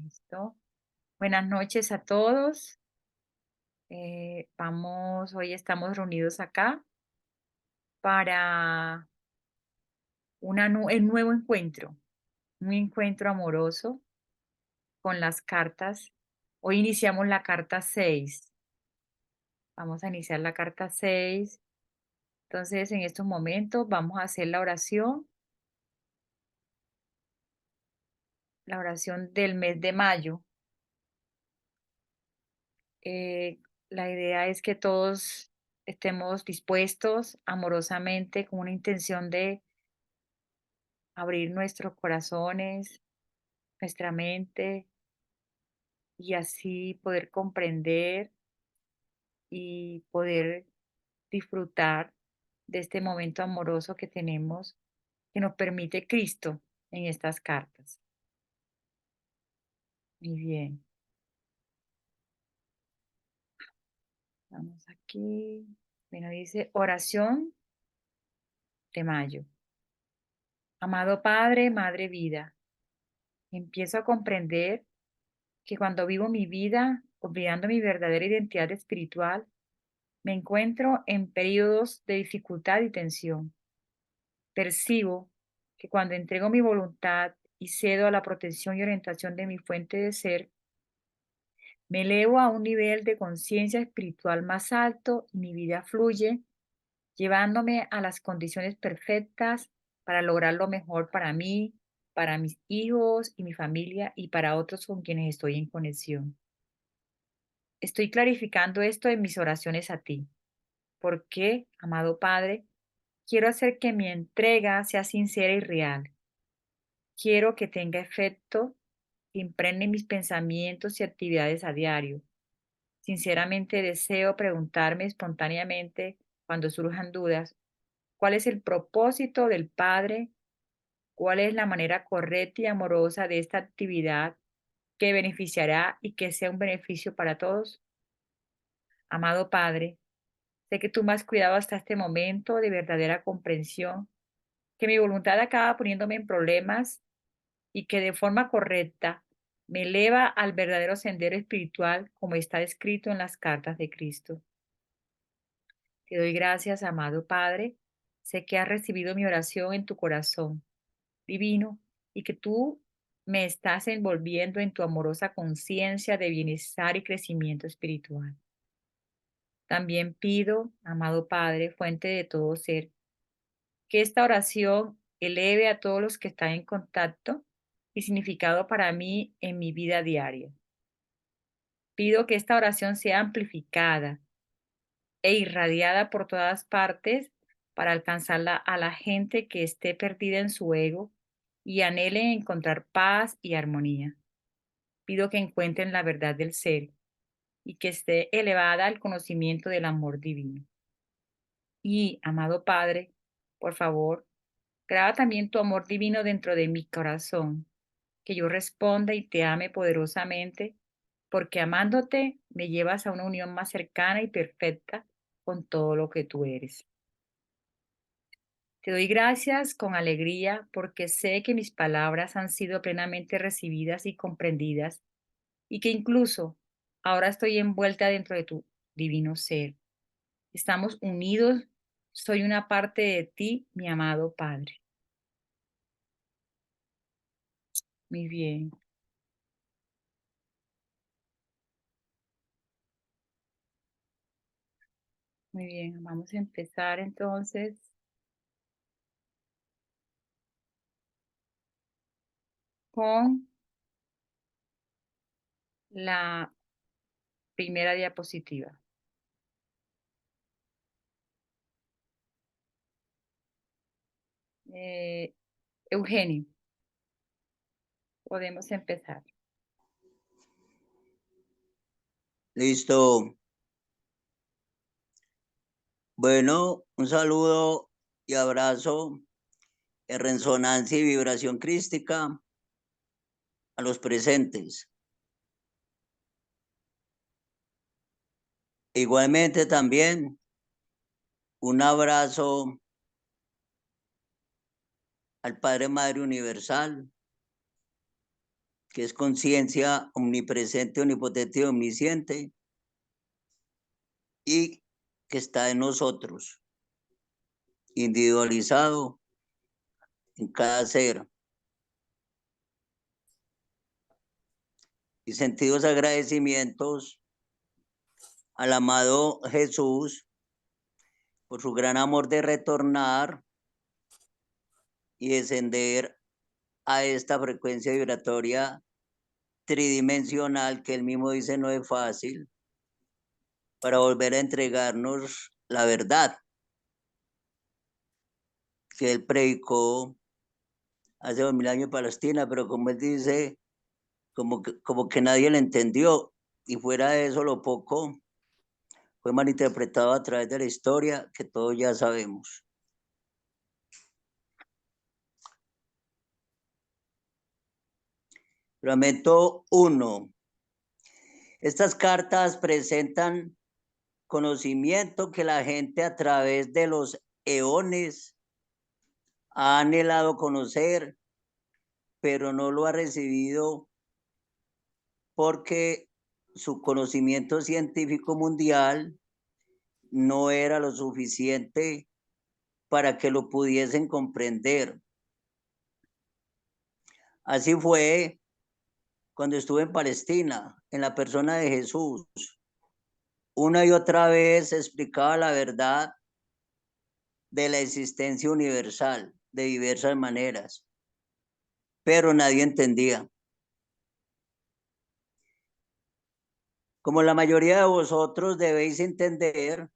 Listo. Buenas noches a todos. Hoy estamos reunidos acá para el nuevo encuentro, un encuentro amoroso con las cartas. Hoy iniciamos la carta 6. Vamos a iniciar la carta 6. Entonces, en estos momentos vamos a hacer la oración del mes de mayo. Eh, la idea es que todos estemos dispuestos amorosamente con una intención de abrir nuestros corazones, nuestra mente y así poder comprender y poder disfrutar de este momento amoroso que tenemos, que nos permite Cristo en estas cartas. Muy bien, vamos aquí. Bueno, dice oración de mayo. Amado Padre, Madre Vida, empiezo a comprender que cuando vivo mi vida olvidando mi verdadera identidad espiritual, me encuentro en periodos de dificultad y tensión. Percibo que cuando entrego mi voluntad y cedo a la protección y orientación de mi fuente de ser, me elevo a un nivel de conciencia espiritual más alto y mi vida fluye, llevándome a las condiciones perfectas para lograr lo mejor para mí, para mis hijos y mi familia y para otros con quienes estoy en conexión. Estoy clarificando esto en mis oraciones a ti. Porque, amado Padre, quiero hacer que mi entrega sea sincera y real. Quiero que tenga efecto, que impregne mis pensamientos y actividades a diario. Sinceramente deseo preguntarme espontáneamente cuando surjan dudas, ¿cuál es el propósito del Padre? ¿Cuál es la manera correcta y amorosa de esta actividad que beneficiará y que sea un beneficio para todos? Amado Padre, sé que tú me has cuidado hasta este momento de verdadera comprensión, que mi voluntad acaba poniéndome en problemas y que de forma correcta me eleva al verdadero sendero espiritual como está escrito en las cartas de Cristo. Te doy gracias, amado Padre. Sé que has recibido mi oración en tu corazón divino y que tú me estás envolviendo en tu amorosa conciencia de bienestar y crecimiento espiritual. También pido, amado Padre, fuente de todo ser, que esta oración eleve a todos los que están en contacto y significado para mí en mi vida diaria. Pido que esta oración sea amplificada e irradiada por todas partes para alcanzarla a la gente que esté perdida en su ego y anhele encontrar paz y armonía. Pido que encuentren la verdad del ser y que esté elevada al conocimiento del amor divino. Y, amado Padre, por favor, graba también tu amor divino dentro de mi corazón, que yo responda y te ame poderosamente, porque amándote me llevas a una unión más cercana y perfecta con todo lo que tú eres. Te doy gracias con alegría porque sé que mis palabras han sido plenamente recibidas y comprendidas y que incluso ahora estoy envuelta dentro de tu divino ser. Estamos unidos, soy una parte de ti, mi amado Padre. Muy bien, muy bien. Vamos a empezar entonces con la primera diapositiva. Eh, Eugenio, podemos empezar. Listo. Bueno, un saludo y abrazo en resonancia y vibración crística a los presentes. Igualmente también un abrazo al Padre Madre Universal que es conciencia omnipresente, omnipotente y omnisciente, y que está en nosotros, individualizado en cada ser. Y sentidos agradecimientos al amado Jesús por su gran amor de retornar y descender a esta frecuencia vibratoria tridimensional que él mismo dice no es fácil, para volver a entregarnos la verdad que él predicó hace 2000 años en Palestina, pero como él dice, como que nadie le entendió, y fuera de eso lo poco fue malinterpretado a través de la historia que todos ya sabemos. Fragmento 1. Estas cartas presentan conocimiento que la gente a través de los eones ha anhelado conocer, pero no lo ha recibido porque su conocimiento científico mundial no era lo suficiente para que lo pudiesen comprender. Así fue cuando estuve en Palestina, en la persona de Jesús. Una y otra vez explicaba la verdad de la existencia universal de diversas maneras, pero nadie entendía. Como la mayoría de vosotros debéis entender,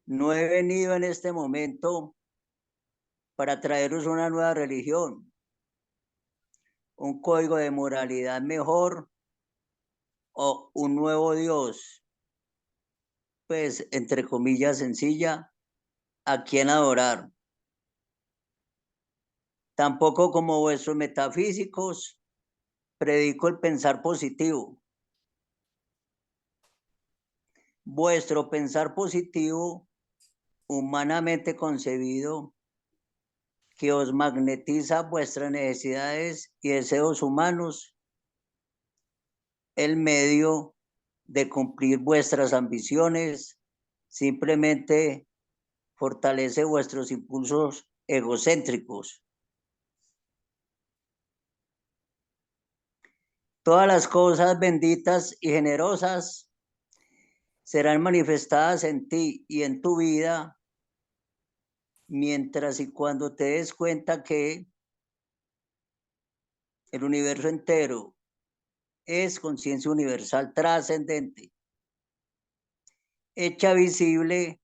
no he venido en este momento para traeros una nueva religión, un código de moralidad mejor o un nuevo Dios, pues entre comillas sencilla, a quien adorar. Tampoco como vuestros metafísicos predico el pensar positivo. Vuestro pensar positivo, humanamente concebido, que os magnetiza vuestras necesidades y deseos humanos, el medio de cumplir vuestras ambiciones, simplemente fortalece vuestros impulsos egocéntricos. Todas las cosas benditas y generosas serán manifestadas en ti y en tu vida mientras y cuando te des cuenta que el universo entero es conciencia universal trascendente, hecha visible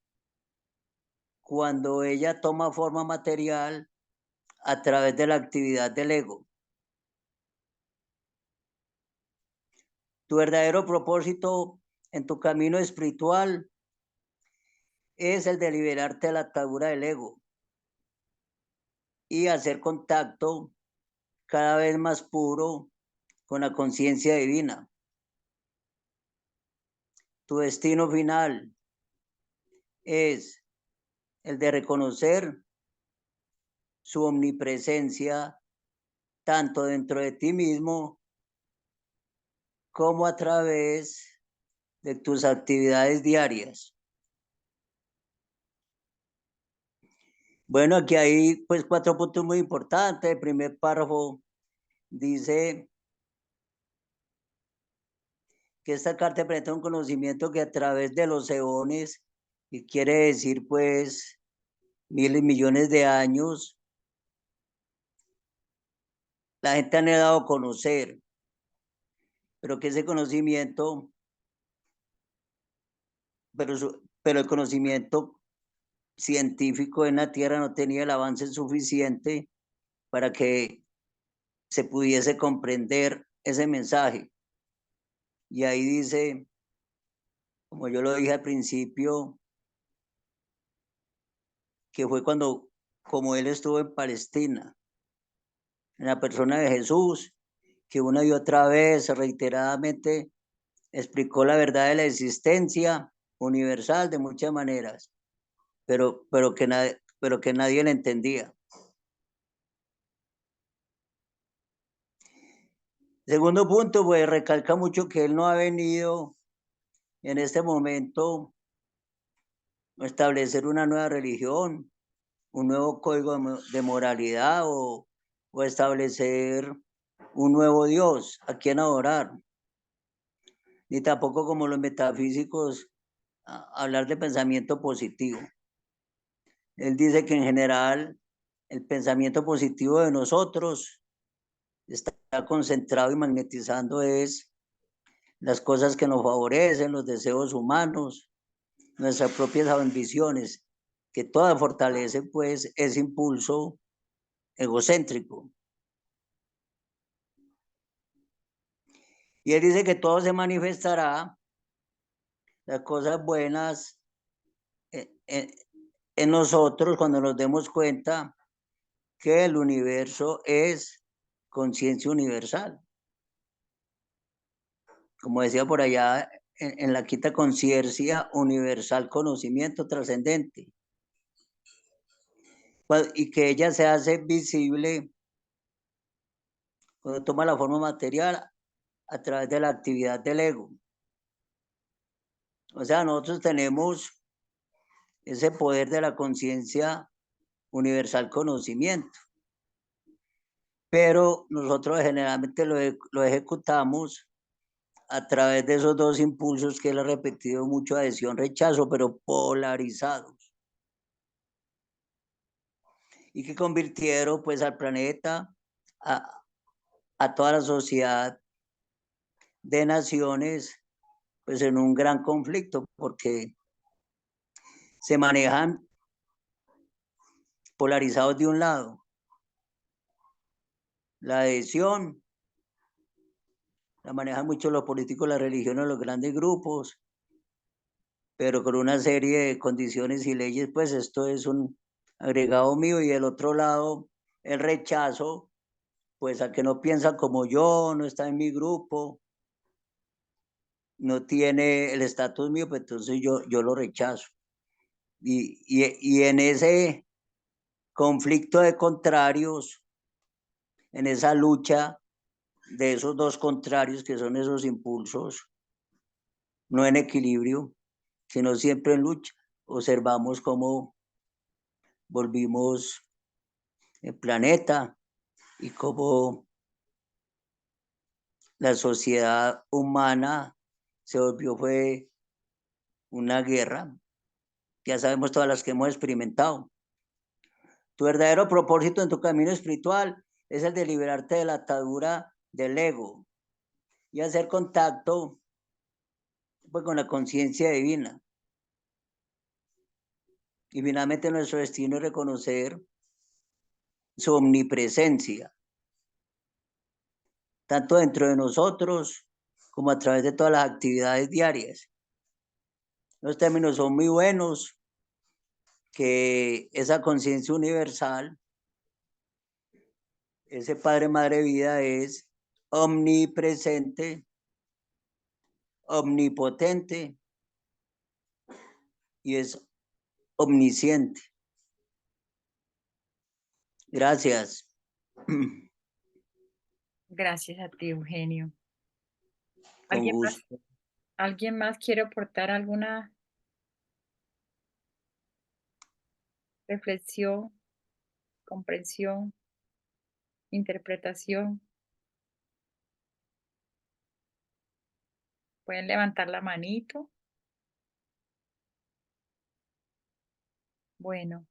cuando ella toma forma material a través de la actividad del ego. Tu verdadero propósito en tu camino espiritual es el de liberarte de la atadura del ego y hacer contacto cada vez más puro con la conciencia divina. Tu destino final es el de reconocer su omnipresencia tanto dentro de ti mismo como a través de tus actividades diarias. Bueno, aquí hay pues 4 puntos muy importantes. El primer párrafo dice que esta carta presenta un conocimiento que a través de los eones, y quiere decir pues miles, millones de años, la gente ha anhelado conocer, pero que ese conocimiento, pero el conocimiento científico en la Tierra no tenía el avance suficiente para que se pudiese comprender ese mensaje. Y ahí dice, como yo lo dije al principio, que fue cuando, como él estuvo en Palestina, en la persona de Jesús, que una y otra vez, reiteradamente, explicó la verdad de la existencia universal de muchas maneras, pero que nadie le entendía. Segundo punto, pues recalca mucho que él no ha venido en este momento a establecer una nueva religión, un nuevo código de moralidad o establecer un nuevo Dios a quien adorar, ni tampoco como los metafísicos hablar de pensamiento positivo. Él dice que en general el pensamiento positivo de nosotros está concentrado y magnetizando es las cosas que nos favorecen, los deseos humanos, nuestras propias ambiciones, que todas fortalecen pues ese impulso egocéntrico. Y él dice que todo se manifestará, las cosas buenas en nosotros cuando nos demos cuenta que el universo es conciencia universal. Como decía por allá en la quinta conciencia universal, conocimiento trascendente. Y que ella se hace visible cuando toma la forma material a través de la actividad del ego. O sea, nosotros tenemos ese poder de la conciencia universal conocimiento, pero nosotros generalmente lo ejecutamos a través de esos dos impulsos que él ha repetido mucho, adhesión, rechazo, pero polarizados, y que convirtieron pues al planeta, a toda la sociedad de naciones, pues en un gran conflicto, porque se manejan polarizados de un lado, la adhesión, la manejan mucho los políticos, las religiones, los grandes grupos, pero con una serie de condiciones y leyes, pues esto es un agregado mío, y del otro lado, el rechazo, pues a que no piensa como yo, no está en mi grupo, no tiene el estatus mío, pues entonces yo lo rechazo. Y en ese conflicto de contrarios, en esa lucha de esos dos contrarios que son esos impulsos, no en equilibrio, sino siempre en lucha, observamos cómo volvimos el planeta y cómo la sociedad humana se volvió fue una guerra. Ya sabemos todas las que hemos experimentado. Tu verdadero propósito en tu camino espiritual es el de liberarte de la atadura del ego y hacer contacto pues, con la conciencia divina. Y finalmente nuestro destino es reconocer su omnipresencia, tanto dentro de nosotros como a través de todas las actividades diarias. Los términos son muy buenos, que esa conciencia universal, ese Padre, Madre, Vida es omnipresente, omnipotente y es omnisciente. Gracias. Gracias a ti, Eugenio. Con ¿Alguien más, gusto. alguien más quiere aportar alguna reflexión, comprensión, interpretación? Pueden levantar la manito. Bueno,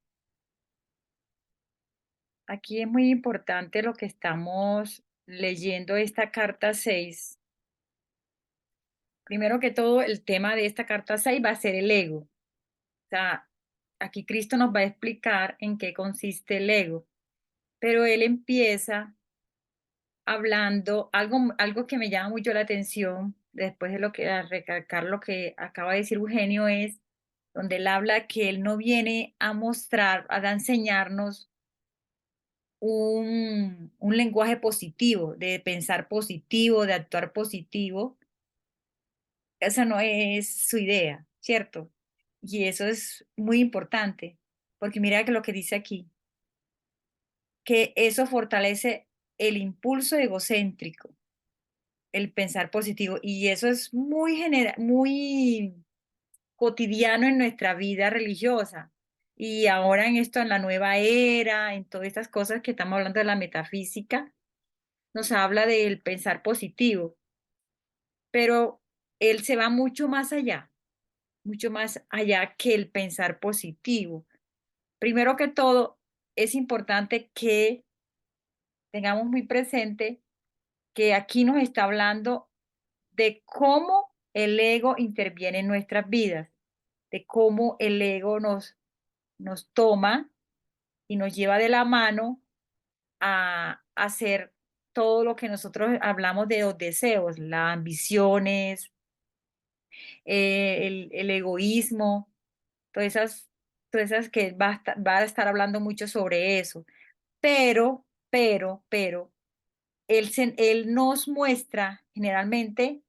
aquí es muy importante lo que estamos leyendo esta carta 6. Primero que todo, el tema de esta carta 6 va a ser el ego. O sea, aquí Cristo nos va a explicar en qué consiste el ego, pero él empieza hablando algo que me llama mucho la atención, después de lo que a recalcar lo que acaba de decir Eugenio, es donde él habla que él no viene a mostrar, a enseñarnos un lenguaje positivo, de pensar positivo, de actuar positivo. Esa no es su idea, ¿cierto? Y eso es muy importante, porque mira que lo que dice aquí, que eso fortalece el impulso egocéntrico. el pensar positivo. Y eso es muy cotidiano en nuestra vida religiosa. Y ahora en esto, en la nueva era, en todas estas cosas que estamos hablando de la metafísica, nos habla del pensar positivo, pero él se va mucho más allá que el pensar positivo. Primero que todo, es importante que tengamos muy presente que aquí nos está hablando de cómo el ego interviene en nuestras vidas, de cómo el ego nos toma y nos lleva de la mano a hacer todo lo que nosotros hablamos de los deseos, las ambiciones, el egoísmo, todas esas que va a estar hablando mucho sobre eso. Pero, él nos muestra generalmente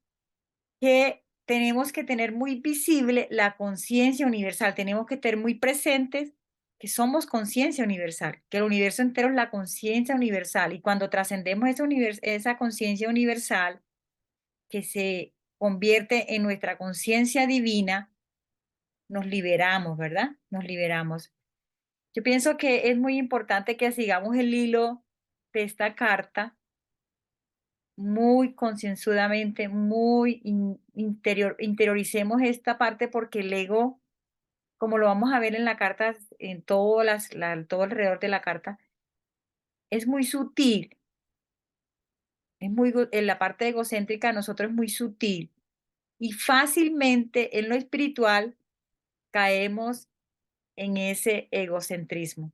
que tenemos que tener muy visible la conciencia universal, tenemos que tener muy presentes que somos conciencia universal, que el universo entero es la conciencia universal y cuando trascendemos esa conciencia universal que se convierte en nuestra conciencia divina, nos liberamos, ¿verdad? Nos liberamos. Yo pienso que es muy importante que sigamos el hilo de esta carta muy concienzudamente, interioricemos esta parte porque el ego, como lo vamos a ver en la carta, en todo alrededor de la carta, es muy sutil, en la parte egocéntrica de nosotros es muy sutil y fácilmente en lo espiritual caemos en ese egocentrismo.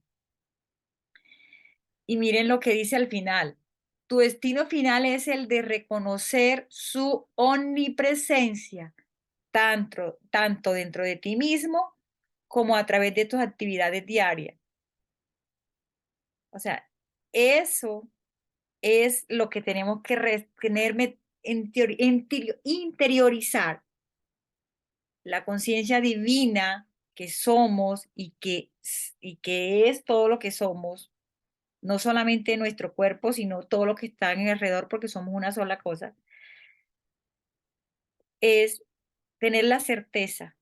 Y miren lo que dice al final. Tu destino final es el de reconocer su omnipresencia tanto dentro de ti mismo como a través de tus actividades diarias. O sea, eso es lo que tenemos que interiorizar, la conciencia divina que somos y que es todo lo que somos, no solamente nuestro cuerpo, sino todo lo que está en alrededor, porque somos una sola cosa, es tener la certeza,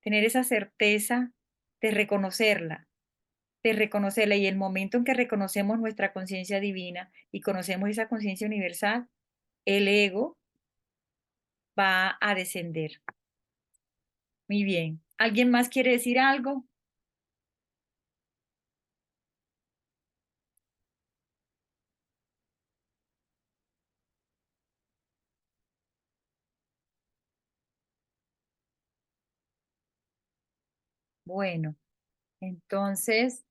tener esa certeza de reconocerla, y el momento en que reconocemos nuestra conciencia divina y conocemos esa conciencia universal, el ego va a descender. Muy bien. ¿Alguien más quiere decir algo? Bueno, entonces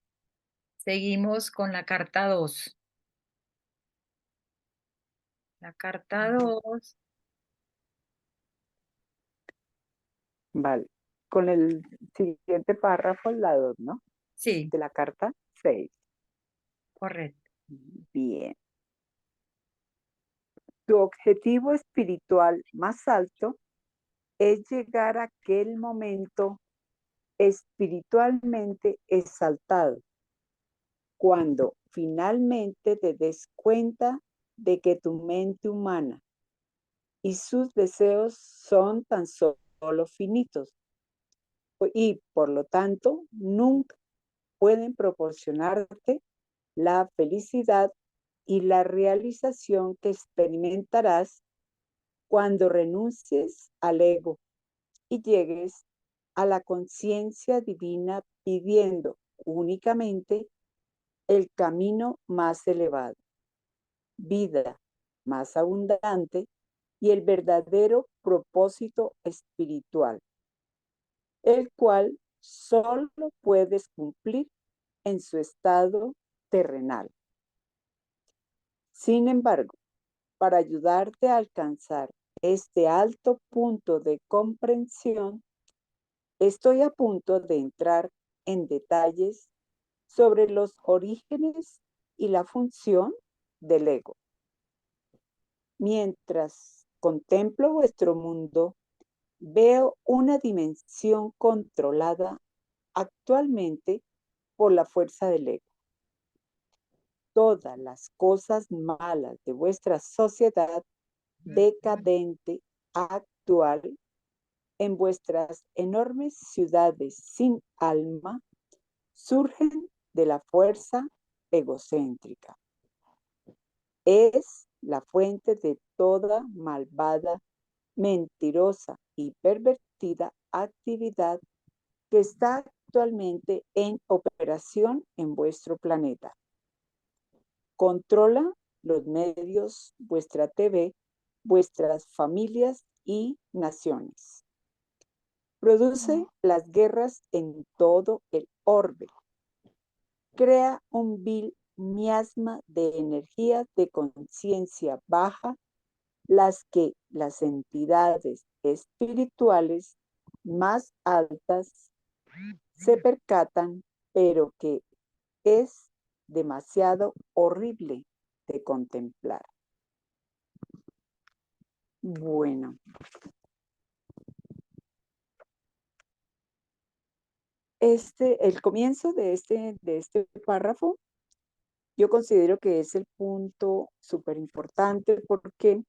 seguimos con la carta 2. La carta 2, Vale. Con el siguiente párrafo, la 2, ¿no? sí, De la carta 6. correcto. Bien. Tu objetivo espiritual más alto es llegar a aquel momento espiritualmente exaltado, cuando finalmente te des cuenta de que tu mente humana y sus deseos son tan solo finitos y por lo tanto nunca pueden proporcionarte la felicidad y la realización que experimentarás cuando renuncies al ego y llegues a la conciencia divina pidiendo únicamente el camino más elevado, vida más abundante y el verdadero propósito espiritual, el cual solo puedes cumplir en su estado terrenal. Sin embargo, para ayudarte a alcanzar este alto punto de comprensión, estoy a punto de entrar en detalles sobre los orígenes y la función del ego. Mientras contemplo vuestro mundo, veo una dimensión controlada actualmente por la fuerza del ego. Todas las cosas malas de vuestra sociedad decadente actual en vuestras enormes ciudades sin alma surgen de la fuerza egocéntrica. Es la fuente de toda malvada, mentirosa y pervertida actividad que está actualmente en operación en vuestro planeta. Controla los medios, vuestra TV, vuestras familias y naciones. Produce las guerras en todo el orbe. Crea un vil miasma de energía de conciencia baja, las que las entidades espirituales más altas se percatan, pero que es demasiado horrible de contemplar. Bueno. El comienzo de este párrafo, yo considero que es el punto súper importante porque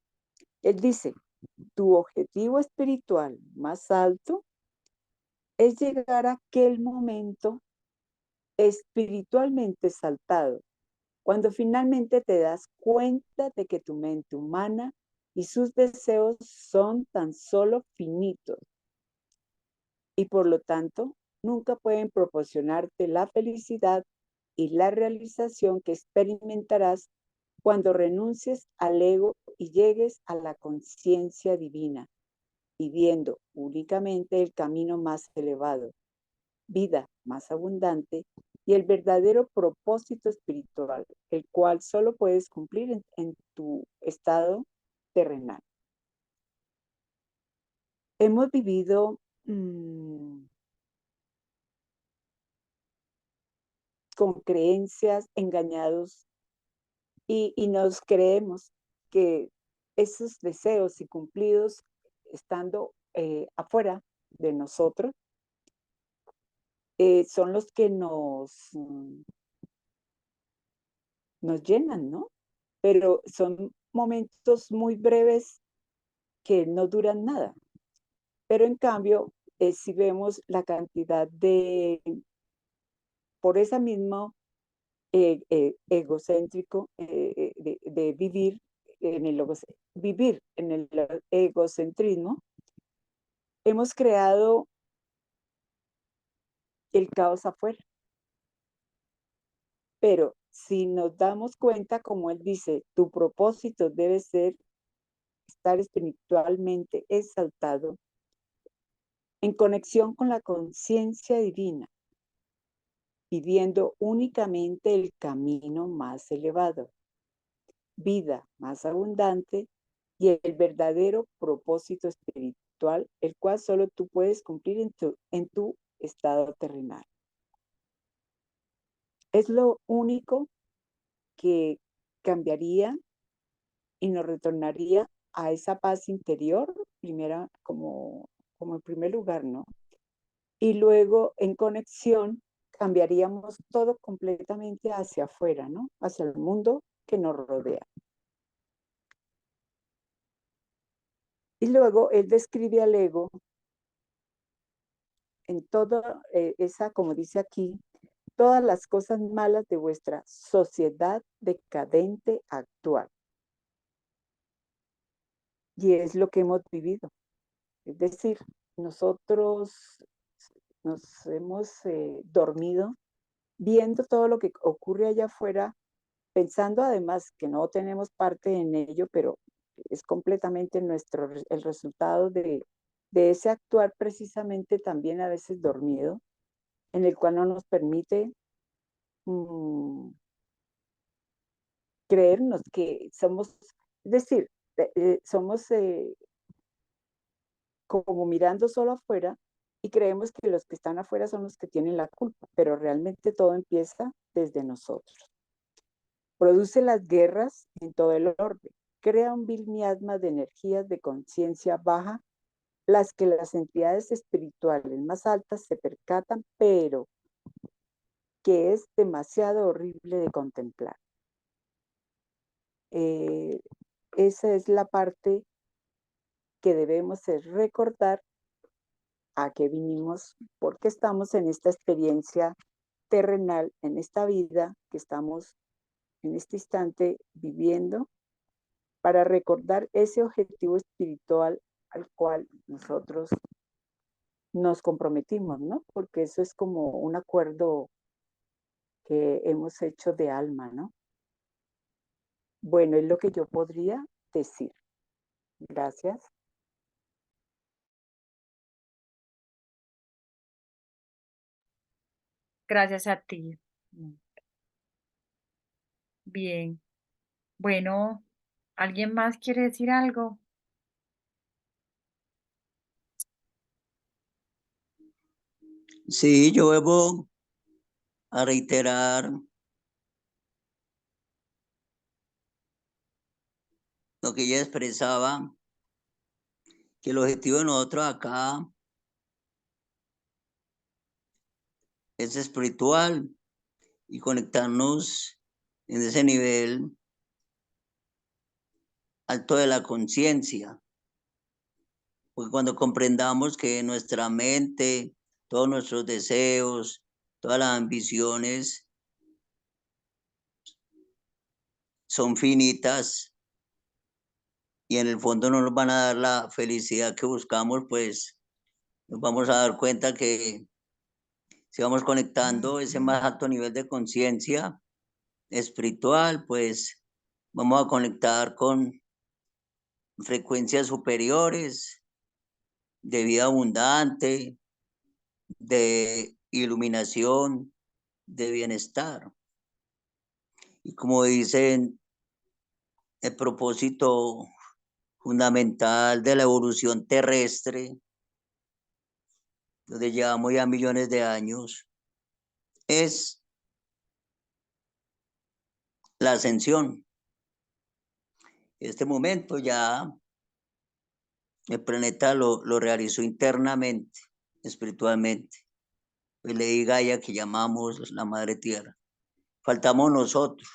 él dice, tu objetivo espiritual más alto es llegar a aquel momento espiritualmente exaltado, cuando finalmente te das cuenta de que tu mente humana y sus deseos son tan solo finitos y por lo tanto nunca pueden proporcionarte la felicidad y la realización que experimentarás cuando renuncies al ego y llegues a la conciencia divina, viviendo únicamente el camino más elevado, vida más abundante y el verdadero propósito espiritual, el cual solo puedes cumplir en tu estado terrenal. Hemos vivido con creencias engañados y nos creemos que esos deseos y cumplidos estando afuera de nosotros son los que nos llenan, ¿no? Pero son momentos muy breves que no duran nada. Pero en cambio, si vemos la cantidad por esa misma egocéntrico, de vivir en el egocentrismo, hemos creado el caos afuera. Pero si nos damos cuenta, como él dice, tu propósito debe ser estar espiritualmente exaltado, en conexión con la conciencia divina, viviendo únicamente el camino más elevado, vida más abundante y el verdadero propósito espiritual, el cual solo tú puedes cumplir en tu estado terrenal. Es lo único que cambiaría y nos retornaría a esa paz interior, primera, como en primer lugar, ¿no? Y luego, en conexión, cambiaríamos todo completamente hacia afuera, ¿no? Hacia el mundo que nos rodea. Y luego, él describe al ego en toda esa, como dice aquí, todas las cosas malas de vuestra sociedad decadente actual. Y es lo que hemos vivido. Es decir, nosotros nos hemos dormido viendo todo lo que ocurre allá afuera, pensando además que no tenemos parte en ello, pero es completamente el resultado de ese actuar precisamente también a veces dormido, en el cual no nos permite creernos que somos, es decir, somos como mirando solo afuera y creemos que los que están afuera son los que tienen la culpa, pero realmente todo empieza desde nosotros. Produce las guerras en todo el orbe, crea un vil miasma de energías de conciencia baja, las que las entidades espirituales más altas se percatan, pero que es demasiado horrible de contemplar. esa es la parte que debemos es recordar a qué vinimos, porque estamos en esta experiencia terrenal, en esta vida que estamos en este instante viviendo, para recordar ese objetivo espiritual al cual nosotros nos comprometimos, ¿no? Porque eso es como un acuerdo que hemos hecho de alma, ¿no? Bueno, es lo que yo podría decir. Gracias. Gracias a ti. Bien. Bueno, ¿alguien más quiere decir algo? Sí, yo vuelvo a reiterar lo que ella expresaba, que el objetivo de nosotros acá es espiritual y conectarnos en ese nivel alto de la conciencia. Porque cuando comprendamos que nuestra mente, todos nuestros deseos, todas las ambiciones son finitas y en el fondo no nos van a dar la felicidad que buscamos, pues nos vamos a dar cuenta que si vamos conectando ese más alto nivel de conciencia espiritual, pues vamos a conectar con frecuencias superiores de vida abundante, de iluminación, de bienestar. Y como dicen, el propósito fundamental de la evolución terrestre, donde llevamos ya millones de años, es la ascensión. En este momento ya el planeta lo realizó internamente, espiritualmente. Pues le diga a ella que llamamos la Madre Tierra. Faltamos nosotros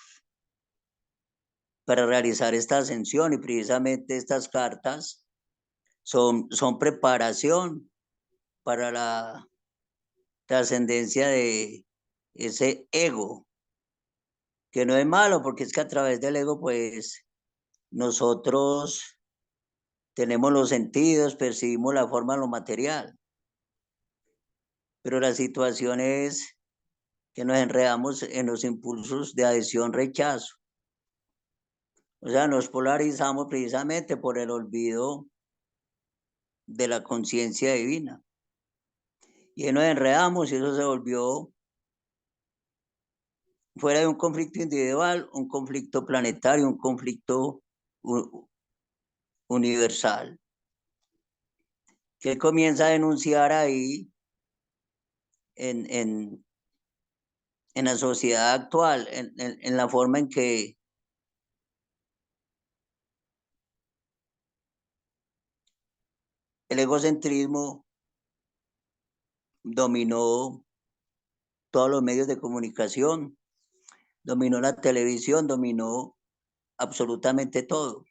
para realizar esta ascensión y precisamente estas cartas son preparación para la trascendencia de ese ego, que no es malo porque es que a través del ego pues nosotros tenemos los sentidos, percibimos la forma de lo material, pero la situación es que nos enredamos en los impulsos de adhesión-rechazo. O sea, nos polarizamos precisamente por el olvido de la conciencia divina. Y ahí nos enredamos y eso se volvió, fuera de un conflicto individual, un conflicto planetario, un conflicto universal, que él comienza a denunciar ahí en la sociedad actual, en la forma en que el egocentrismo dominó todos los medios de comunicación, dominó la televisión, dominó absolutamente todo.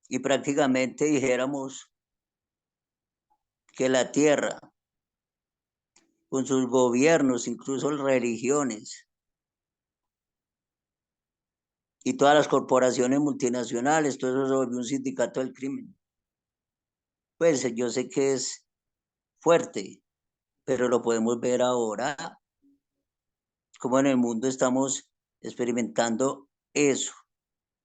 Y prácticamente dijéramos que la tierra, con sus gobiernos, incluso religiones, y todas las corporaciones multinacionales, todo eso se volvió un sindicato del crimen. Pues yo sé que es fuerte, pero lo podemos ver ahora, como en el mundo estamos experimentando eso.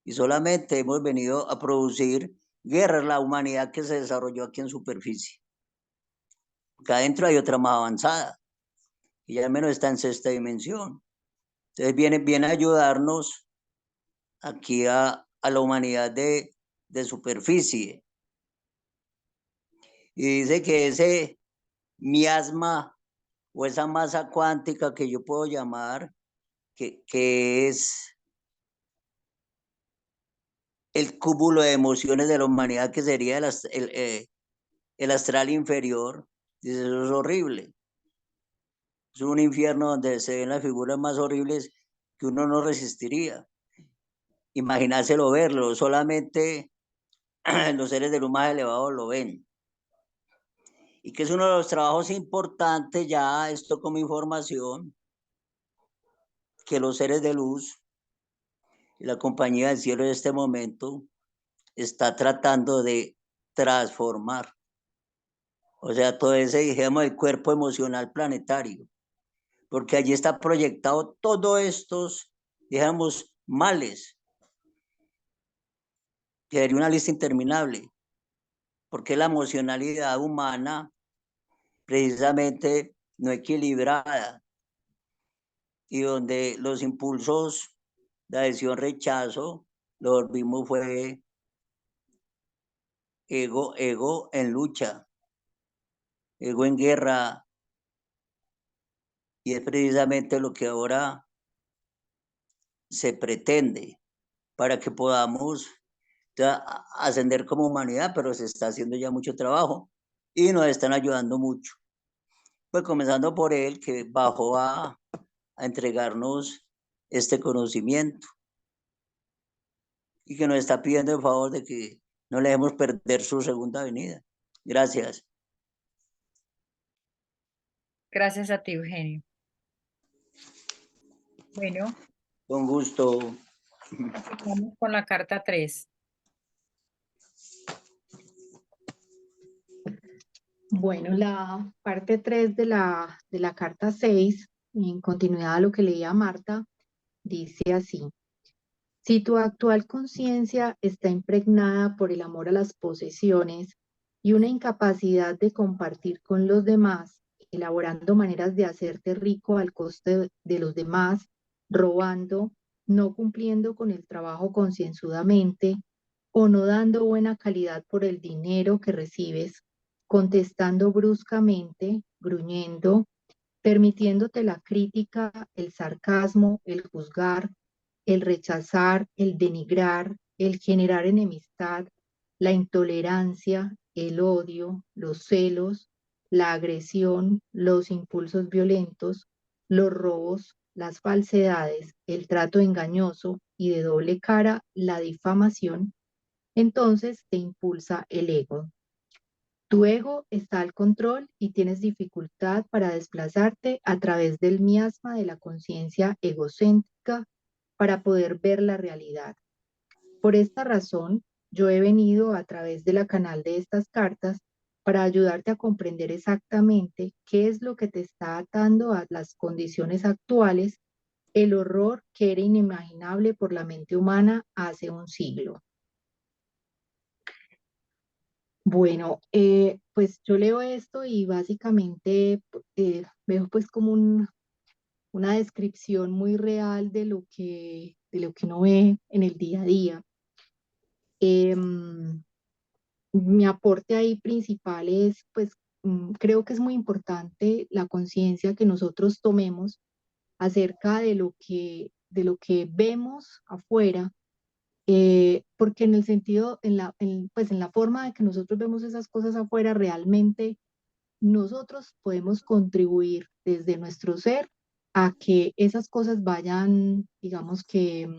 Y solamente hemos venido a producir guerras, la humanidad que se desarrolló aquí en superficie. Acá adentro hay otra más avanzada, y ya al menos está en sexta dimensión. Entonces viene a ayudarnos aquí a la humanidad de superficie. Y dice que ese miasma o esa masa cuántica que yo puedo llamar, que es el cúmulo de emociones de la humanidad, que sería el astral inferior, dice, eso es horrible. Es un infierno donde se ven las figuras más horribles que uno no resistiría. imaginárselo, verlo, solamente los seres de luz más elevados lo ven. Y que es uno de los trabajos importantes, ya esto como información, que los seres de luz y la compañía del cielo en este momento está tratando de transformar. O sea, todo ese, digamos, el cuerpo emocional planetario, porque allí está proyectado todos estos, digamos, males, que sería una lista interminable, porque la emocionalidad humana precisamente no equilibrada y donde los impulsos de adhesión, rechazo, lo volvimos fue ego en lucha, ego en guerra, y es precisamente lo que ahora se pretende para que podamos ascender como humanidad, pero se está haciendo ya mucho trabajo y nos están ayudando mucho. Pues comenzando por él, que bajó a entregarnos este conocimiento y que nos está pidiendo el favor de que no le dejemos perder su segunda venida. Gracias. Gracias a ti, Eugenio. Bueno, Con gusto. vamos con la carta 3. Bueno, la parte 3 de la carta 6, en continuidad a lo que leía Marta, dice así: si tu actual conciencia está impregnada por el amor a las posesiones y una incapacidad de compartir con los demás, elaborando maneras de hacerte rico al coste de los demás, robando, no cumpliendo con el trabajo concienzudamente o no dando buena calidad por el dinero que recibes, contestando bruscamente, gruñendo, permitiéndote la crítica, el sarcasmo, el juzgar, el rechazar, el denigrar, el generar enemistad, la intolerancia, el odio, los celos, la agresión, los impulsos violentos, los robos, las falsedades, el trato engañoso y de doble cara, la difamación, entonces te impulsa el ego. Tu ego está al control y tienes dificultad para desplazarte a través del miasma de la conciencia egocéntrica para poder ver la realidad. Por esta razón, yo he venido a través de la canal de estas cartas para ayudarte a comprender exactamente qué es lo que te está atando a las condiciones actuales, el horror que era inimaginable por la mente humana hace un siglo. Bueno, pues yo leo esto y básicamente veo pues como una descripción muy real de lo que uno ve en el día a día. Mi aporte ahí principal es, pues, creo que es muy importante la conciencia que nosotros tomemos acerca de lo que vemos afuera, porque en el sentido, pues en la forma de que nosotros vemos esas cosas afuera, realmente nosotros podemos contribuir desde nuestro ser a que esas cosas vayan, digamos que,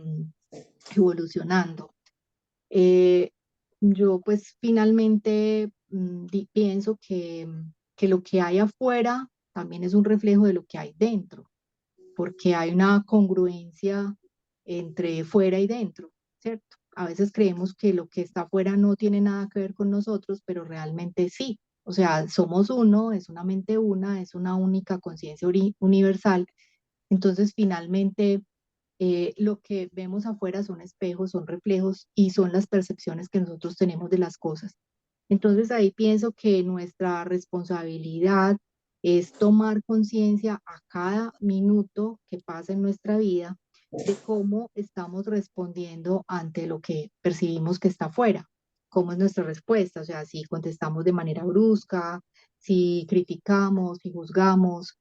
evolucionando. Eh, yo pues finalmente pienso que lo que hay afuera también es un reflejo de lo que hay dentro, porque hay una congruencia entre fuera y dentro, ¿cierto? A veces creemos que lo que está afuera no tiene nada que ver con nosotros, pero realmente sí. O sea, somos uno, es una mente una, es una única conciencia universal. Entonces, finalmente, lo que vemos afuera son espejos, son reflejos y son las percepciones que nosotros tenemos de las cosas. Entonces ahí pienso que nuestra responsabilidad es tomar conciencia a cada minuto que pasa en nuestra vida de cómo estamos respondiendo ante lo que percibimos que está afuera, cómo es nuestra respuesta, o sea, si contestamos de manera brusca, si criticamos, si juzgamos.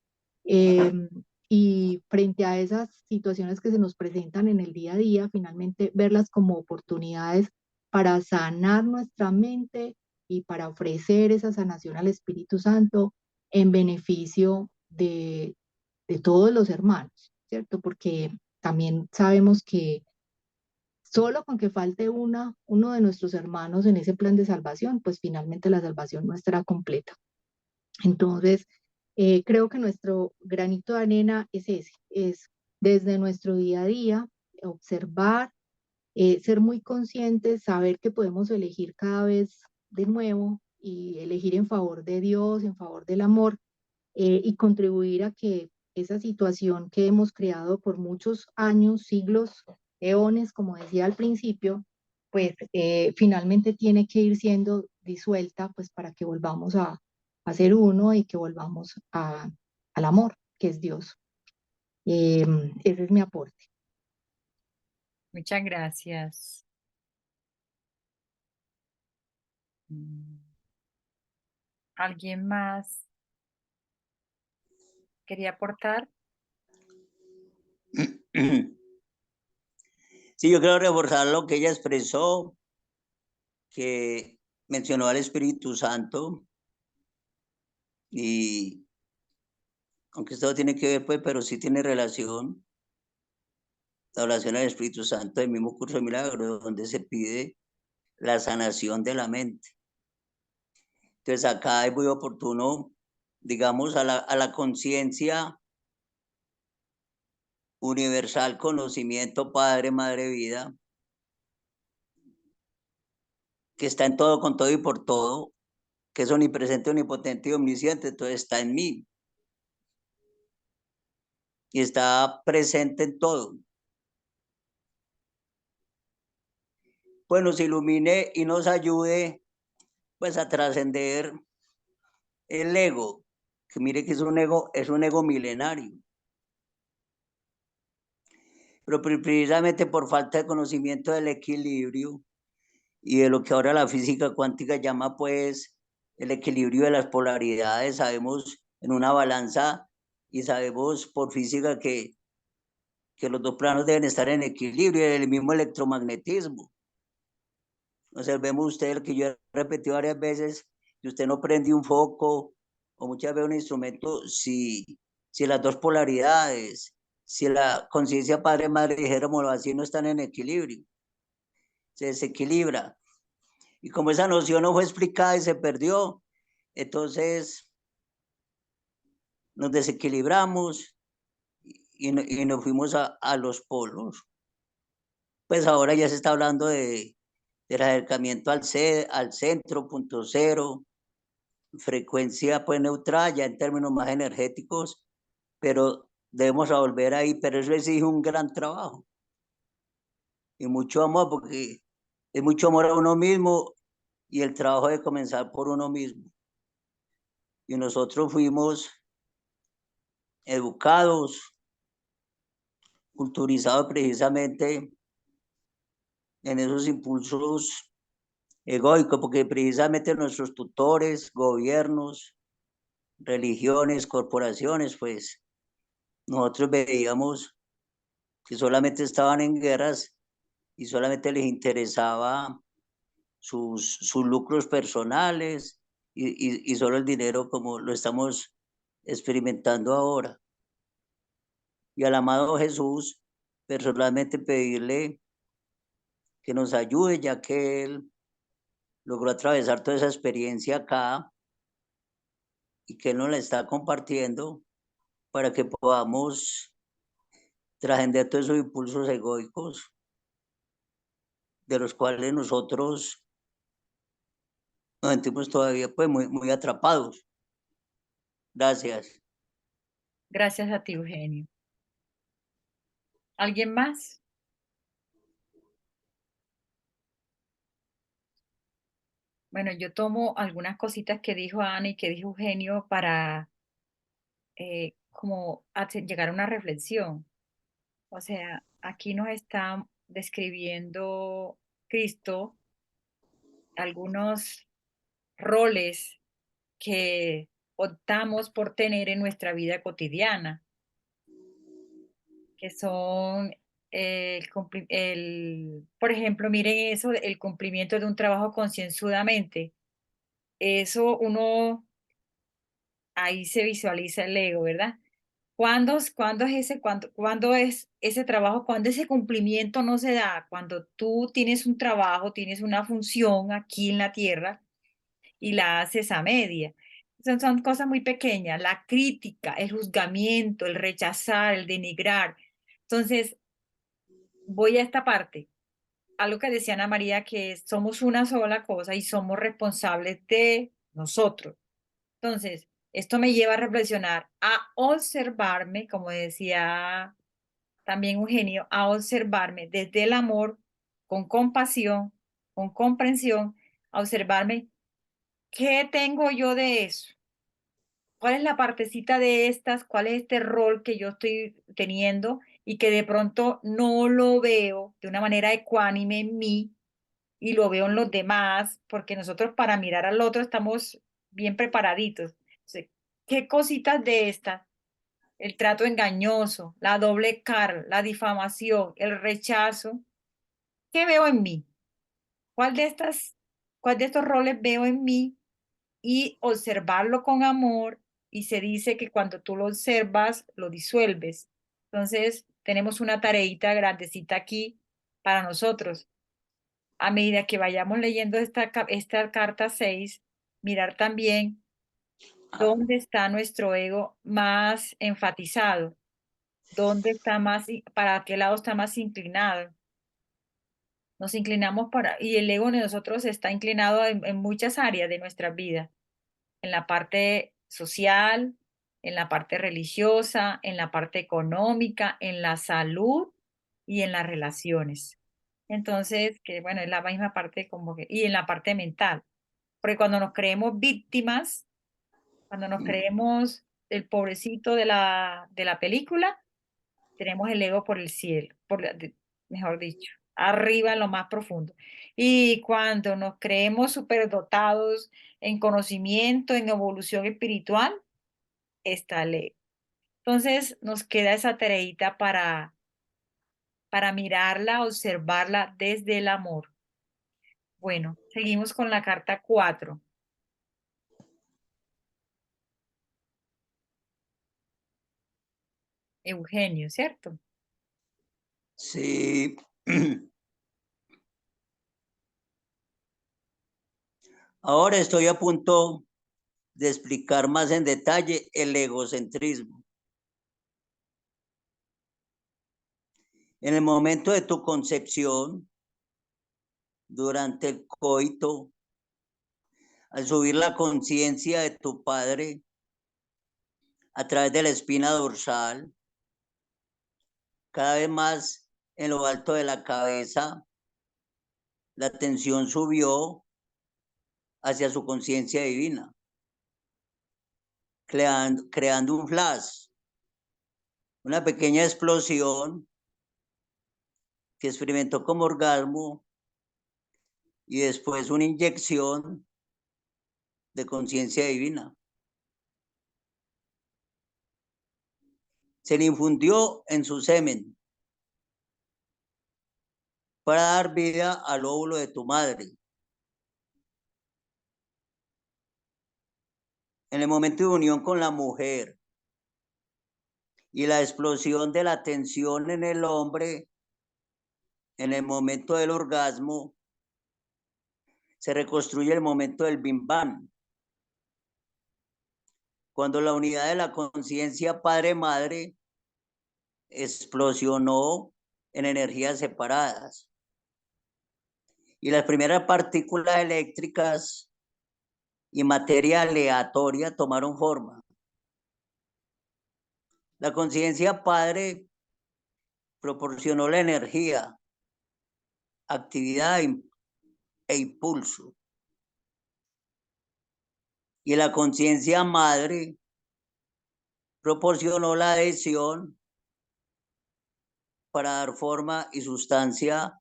Y frente a esas situaciones que se nos presentan en el día a día, finalmente verlas como oportunidades para sanar nuestra mente y para ofrecer esa sanación al Espíritu Santo en beneficio de todos los hermanos, ¿cierto? Porque también sabemos que solo con que falte uno de nuestros hermanos en ese plan de salvación, pues finalmente la salvación no estará completa. Entonces, creo que nuestro granito de arena es ese, es desde nuestro día a día, observar, ser muy conscientes, saber que podemos elegir cada vez de nuevo y elegir en favor de Dios, en favor del amor, y contribuir a que esa situación que hemos creado por muchos años, siglos, eones, como decía al principio, pues finalmente tiene que ir siendo disuelta, pues para que volvamos a ser uno y que volvamos al amor, que es Dios. Ese es mi aporte. Muchas gracias. ¿Alguien más quería aportar? Sí, yo quiero reforzar lo que ella expresó, que mencionó al Espíritu Santo, y aunque esto no tiene que ver, pues, pero sí tiene relación, la oración al Espíritu Santo del mismo curso de milagros, donde se pide la sanación de la mente. Entonces acá es muy oportuno, digamos, a la conciencia universal, conocimiento, Padre, Madre, Vida, que está en todo, con todo y por todo, que es omnipresente, omnipotente y omnisciente, entonces está en mí y está presente en todo. Pues nos ilumine y nos ayude pues a trascender el ego, que mire que es un ego milenario. Pero precisamente por falta de conocimiento del equilibrio y de lo que ahora la física cuántica llama pues el equilibrio de las polaridades, sabemos en una balanza y sabemos por física que los dos planos deben estar en equilibrio, el mismo electromagnetismo. Observemos usted lo que yo he repetido varias veces, que usted no prende un foco o muchas veces un instrumento si las dos polaridades, si la conciencia padre madre, dijéramos así, no están en equilibrio, se desequilibra. Y como esa noción no fue explicada y se perdió, entonces nos desequilibramos y nos fuimos a los polos. Pues ahora ya se está hablando del acercamiento al centro, punto cero, frecuencia pues neutral, ya en términos más energéticos, pero debemos volver ahí, pero eso exige un gran trabajo y mucho amor, porque es mucho amor a uno mismo y el trabajo de comenzar por uno mismo. Y nosotros fuimos educados, culturizados precisamente en esos impulsos egoicos, porque precisamente nuestros tutores, gobiernos, religiones, corporaciones, pues nosotros veíamos que solamente estaban en guerras y solamente les interesaba sus lucros personales y solo el dinero como lo estamos experimentando ahora. Y al amado Jesús, personalmente pedirle que nos ayude, ya que Él logró atravesar toda esa experiencia acá y que Él nos la está compartiendo para que podamos trascender todos esos impulsos egoicos de los cuales nosotros nos sentimos todavía pues muy atrapados. Gracias. Gracias a ti, Eugenio. ¿Alguien más? Bueno, yo tomo algunas cositas que dijo Ana y que dijo Eugenio para como llegar a una reflexión. O sea, aquí nos está describiendo Cristo algunos roles que optamos por tener en nuestra vida cotidiana, que son por ejemplo, miren eso, el cumplimiento de un trabajo concienzudamente. Eso uno, ahí se visualiza el ego, ¿verdad? ¿Cuándo es ese trabajo? ¿Cuándo ese cumplimiento no se da? Cuando tú tienes un trabajo, tienes una función aquí en la tierra y la haces a media. Son cosas muy pequeñas, la crítica, el juzgamiento, el rechazar, el denigrar. Entonces, voy a esta parte, algo que decía Ana María, que somos una sola cosa y somos responsables de nosotros. Entonces, esto me lleva a reflexionar, a observarme, como decía también Eugenio, a observarme desde el amor, con compasión, con comprensión, a observarme qué tengo yo de eso, cuál es la partecita de estas, cuál es este rol que yo estoy teniendo y que de pronto no lo veo de una manera ecuánime en mí y lo veo en los demás, porque nosotros para mirar al otro estamos bien preparaditos. Entonces, ¿qué cositas de estas? El trato engañoso, la doble cara, la difamación, el rechazo. ¿Qué veo en mí? ¿Cuál de estas, cuál de estos roles veo en mí? Y observarlo con amor. Y se dice que cuando tú lo observas, lo disuelves. Entonces, tenemos una tareita grandecita aquí para nosotros. A medida que vayamos leyendo esta carta 6, mirar también dónde está nuestro ego más enfatizado, dónde está más, para qué lado está más inclinado. Nos inclinamos y el ego de nosotros está inclinado en muchas áreas de nuestra vida, en la parte social, en la parte religiosa, en la parte económica, en la salud y en las relaciones. Entonces, que bueno, es la misma parte como que, y en la parte mental, porque cuando nos creemos víctimas, cuando nos creemos el pobrecito de la película, tenemos el ego por el cielo, mejor dicho, arriba en lo más profundo. Y cuando nos creemos superdotados en conocimiento, en evolución espiritual, está el ego. Entonces nos queda esa tareita para mirarla, observarla desde el amor. Bueno, seguimos con la carta 4. Eugenio, ¿cierto? Sí. Ahora estoy a punto de explicar más en detalle el egocentrismo. En el momento de tu concepción, durante el coito, al subir la conciencia de tu padre a través de la espina dorsal, cada vez más en lo alto de la cabeza, la atención subió hacia su conciencia divina, creando un flash, una pequeña explosión que experimentó como orgasmo y después una inyección de conciencia divina. Se le infundió en su semen para dar vida al óvulo de tu madre. En el momento de unión con la mujer y la explosión de la tensión en el hombre, en el momento del orgasmo, se reconstruye el momento del Big Bang. Cuando la unidad de la conciencia padre-madre explosionó en energías separadas y las primeras partículas eléctricas y materia aleatoria tomaron forma. La conciencia padre proporcionó la energía, actividad e impulso. Y la conciencia madre proporcionó la adhesión para dar forma y sustancia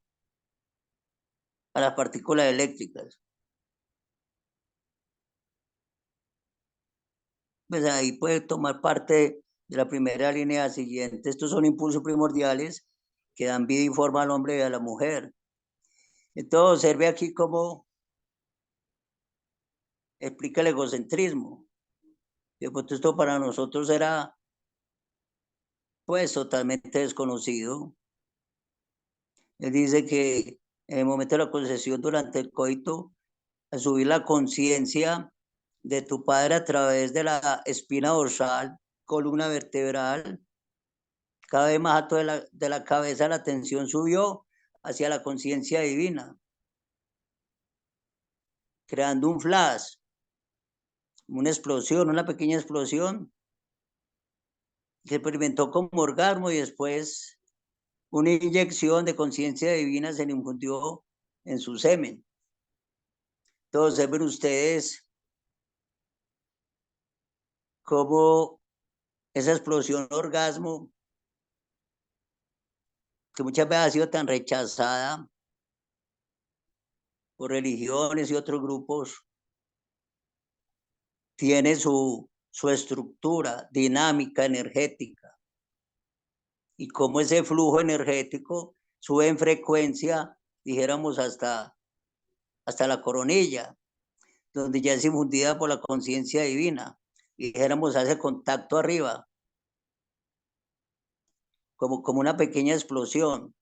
a las partículas eléctricas. Pues ahí puede tomar parte de la primera línea siguiente. Estos son impulsos primordiales que dan vida y forma al hombre y a la mujer. Entonces, observe aquí cómo explica el egocentrismo. Que pues esto para nosotros era pues totalmente desconocido. Él dice que en el momento de la concepción, durante el coito, al subir la conciencia de tu padre a través de la espina dorsal, columna vertebral, cada vez más alto de la cabeza, la atención subió hacia la conciencia divina, creando un flash, una explosión, una pequeña explosión que experimentó como orgasmo, y después una inyección de conciencia divina se le infundió en su semen. Entonces ven ustedes cómo esa explosión orgasmo, que muchas veces ha sido tan rechazada por religiones y otros grupos, tiene su estructura dinámica, energética, y cómo ese flujo energético sube en frecuencia, dijéramos, hasta la coronilla, donde ya es infundida por la conciencia divina, y dijéramos, hace contacto arriba, como una pequeña explosión.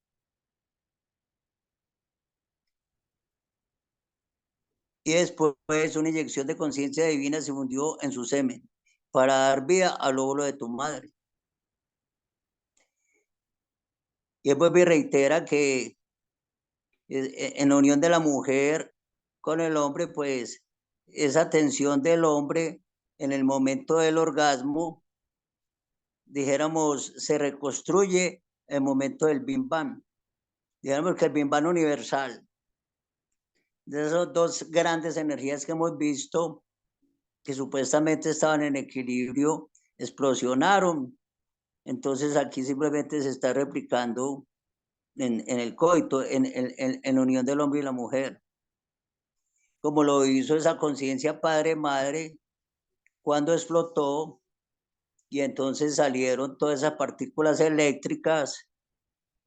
Y después una inyección de conciencia divina se fundió en su semen para dar vida al óvulo de tu madre. Y después me reitera que en la unión de la mujer con el hombre, pues esa tensión del hombre en el momento del orgasmo, dijéramos, se reconstruye en el momento del Big Bang. Dijéramos que el Big Bang universal, de esas dos grandes energías que hemos visto, que supuestamente estaban en equilibrio, explosionaron. Entonces aquí simplemente se está replicando en el coito, en la unión del hombre y la mujer, como lo hizo esa conciencia padre-madre cuando explotó, y entonces salieron todas esas partículas eléctricas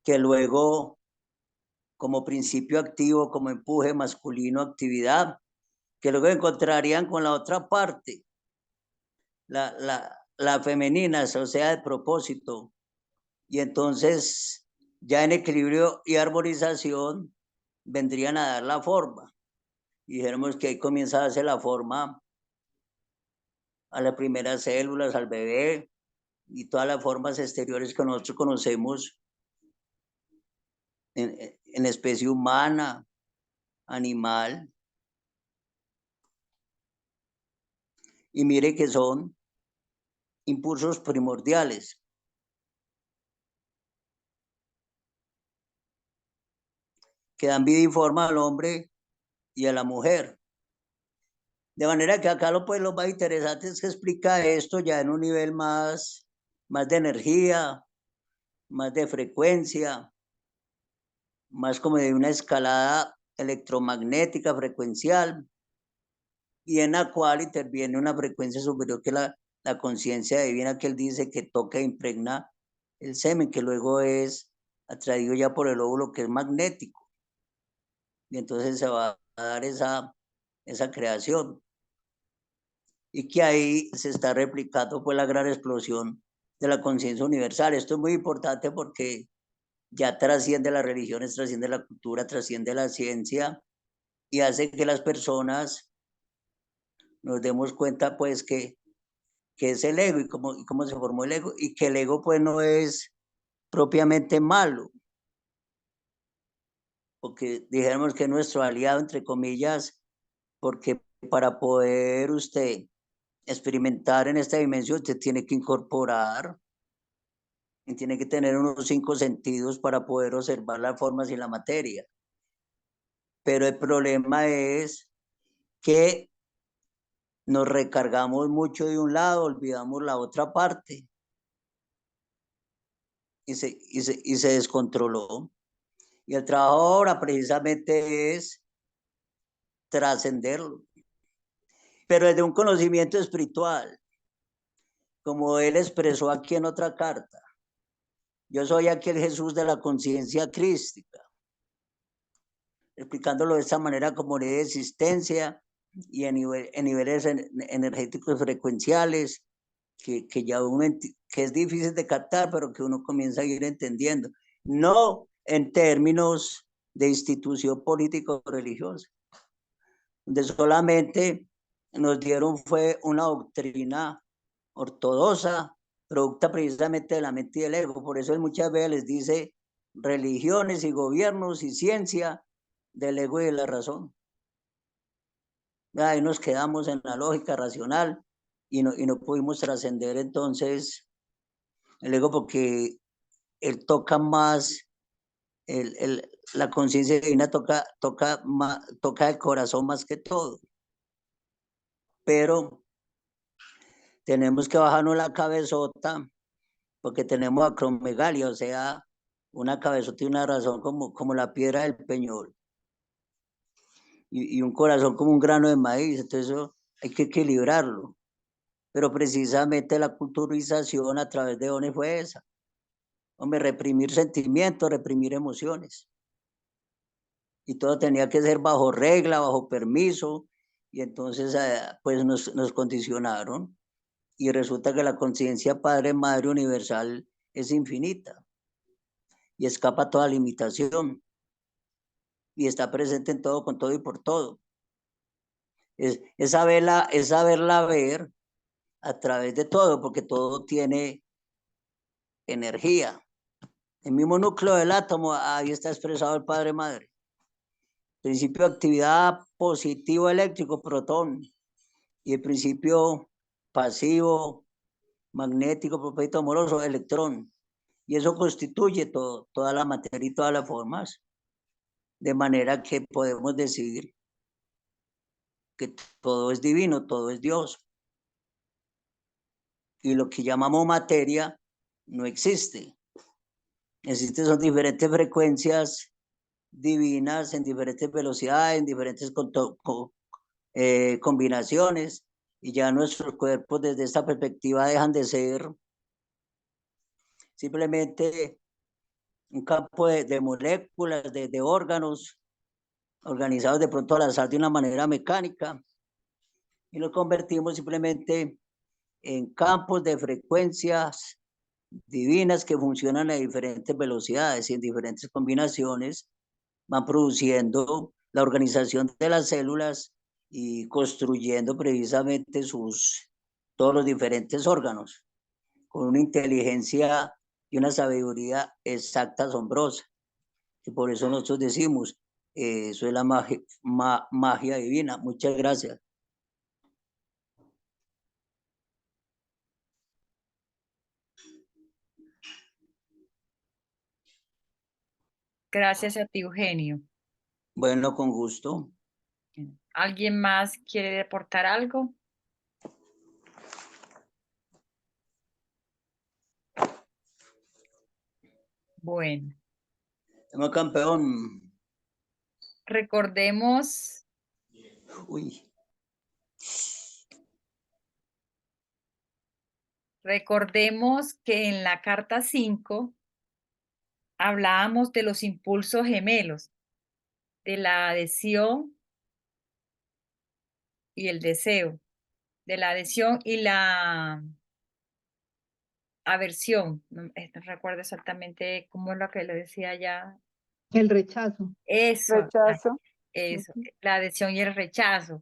que luego, como principio activo, como empuje masculino, actividad, que luego encontrarían con la otra parte, la femenina, o sea, de propósito. Y entonces, ya en equilibrio y armonización, vendrían a dar la forma. Y dijéramos que ahí comienza a darse la forma a las primeras células, al bebé, y todas las formas exteriores que nosotros conocemos en especie humana, animal. Y mire que son impulsos primordiales. Que dan vida y forma al hombre y a la mujer. De manera que acá lo más interesante es que explica esto ya en un nivel más de energía, más de frecuencia, más como de una escalada electromagnética frecuencial, y en la cual interviene una frecuencia superior que la conciencia divina, que él dice que toca e impregna el semen, que luego es atraído ya por el óvulo, que es magnético, y entonces se va a dar esa creación, y que ahí se está replicando pues la gran explosión de la conciencia universal. Esto es muy importante porque ya trasciende las religiones, trasciende la cultura, trasciende la ciencia, y hace que las personas nos demos cuenta pues que es el ego, y cómo se formó el ego, y que el ego pues no es propiamente malo, porque dijéramos que es nuestro aliado, entre comillas, porque para poder usted experimentar en esta dimensión, usted tiene que incorporar y tiene que tener unos 5 sentidos para poder observar las formas y la materia. Pero el problema es que nos recargamos mucho de un lado, olvidamos la otra parte, y se descontroló. Y el trabajo ahora precisamente es trascenderlo, pero desde un conocimiento espiritual, como él expresó aquí en otra carta. Yo soy aquel Jesús de la conciencia crística, explicándolo de esta manera como ley de existencia y en niveles energéticos frecuenciales, que ya uno que es difícil de captar, pero que uno comienza a ir entendiendo. No en términos de institución político-religiosa, donde solamente nos dieron fue una doctrina ortodoxa, producta precisamente de la mente y del ego. Por eso él muchas veces les dice religiones y gobiernos y ciencia del ego y de la razón. Ahí nos quedamos en la lógica racional y no pudimos trascender entonces el ego, porque él toca más, la conciencia divina toca el corazón más que todo. Pero tenemos que bajarnos la cabezota, porque tenemos acromegalia, o sea, una cabezota y una razón como la piedra del Peñol, y un corazón como un grano de maíz. Entonces eso hay que equilibrarlo. Pero precisamente la culturización a través de dónde fue esa. Hombre, reprimir sentimientos, reprimir emociones. Y todo tenía que ser bajo regla, bajo permiso, y entonces pues nos condicionaron. Y resulta que la conciencia Padre, Madre Universal es infinita y escapa a toda limitación y está presente en todo, con todo y por todo. Es saberla ver a través de todo, porque todo tiene energía. El mismo núcleo del átomo, ahí está expresado el Padre Madre. Principio de actividad positivo eléctrico, protón, y el principio pasivo magnético, propósito amoroso, electrón. Y eso constituye toda la materia y todas las formas. De manera que podemos decir que todo es divino, todo es Dios. Y lo que llamamos materia no existe. Existen son diferentes frecuencias divinas en diferentes velocidades, en diferentes combinaciones, y ya nuestros cuerpos desde esta perspectiva dejan de ser simplemente un campo de moléculas, de órganos organizados de pronto al azar de una manera mecánica, y los convertimos simplemente en campos de frecuencias divinas que funcionan a diferentes velocidades y en diferentes combinaciones, van produciendo la organización de las células y construyendo precisamente todos los diferentes órganos con una inteligencia y una sabiduría exacta, asombrosa. Y por eso nosotros decimos, eso es la magia divina. Muchas gracias. Gracias a ti, Eugenio. Bueno, con gusto. ¿Alguien más quiere aportar algo? Bueno, Tema campeón. recordemos Uy. Recordemos que en la carta 5 hablábamos de los impulsos gemelos, de la adhesión y el deseo, de la adhesión y la aversión. No recuerdo exactamente cómo es lo que le decía ya. El rechazo. Eso, Rechazo. eso, la adhesión y el rechazo.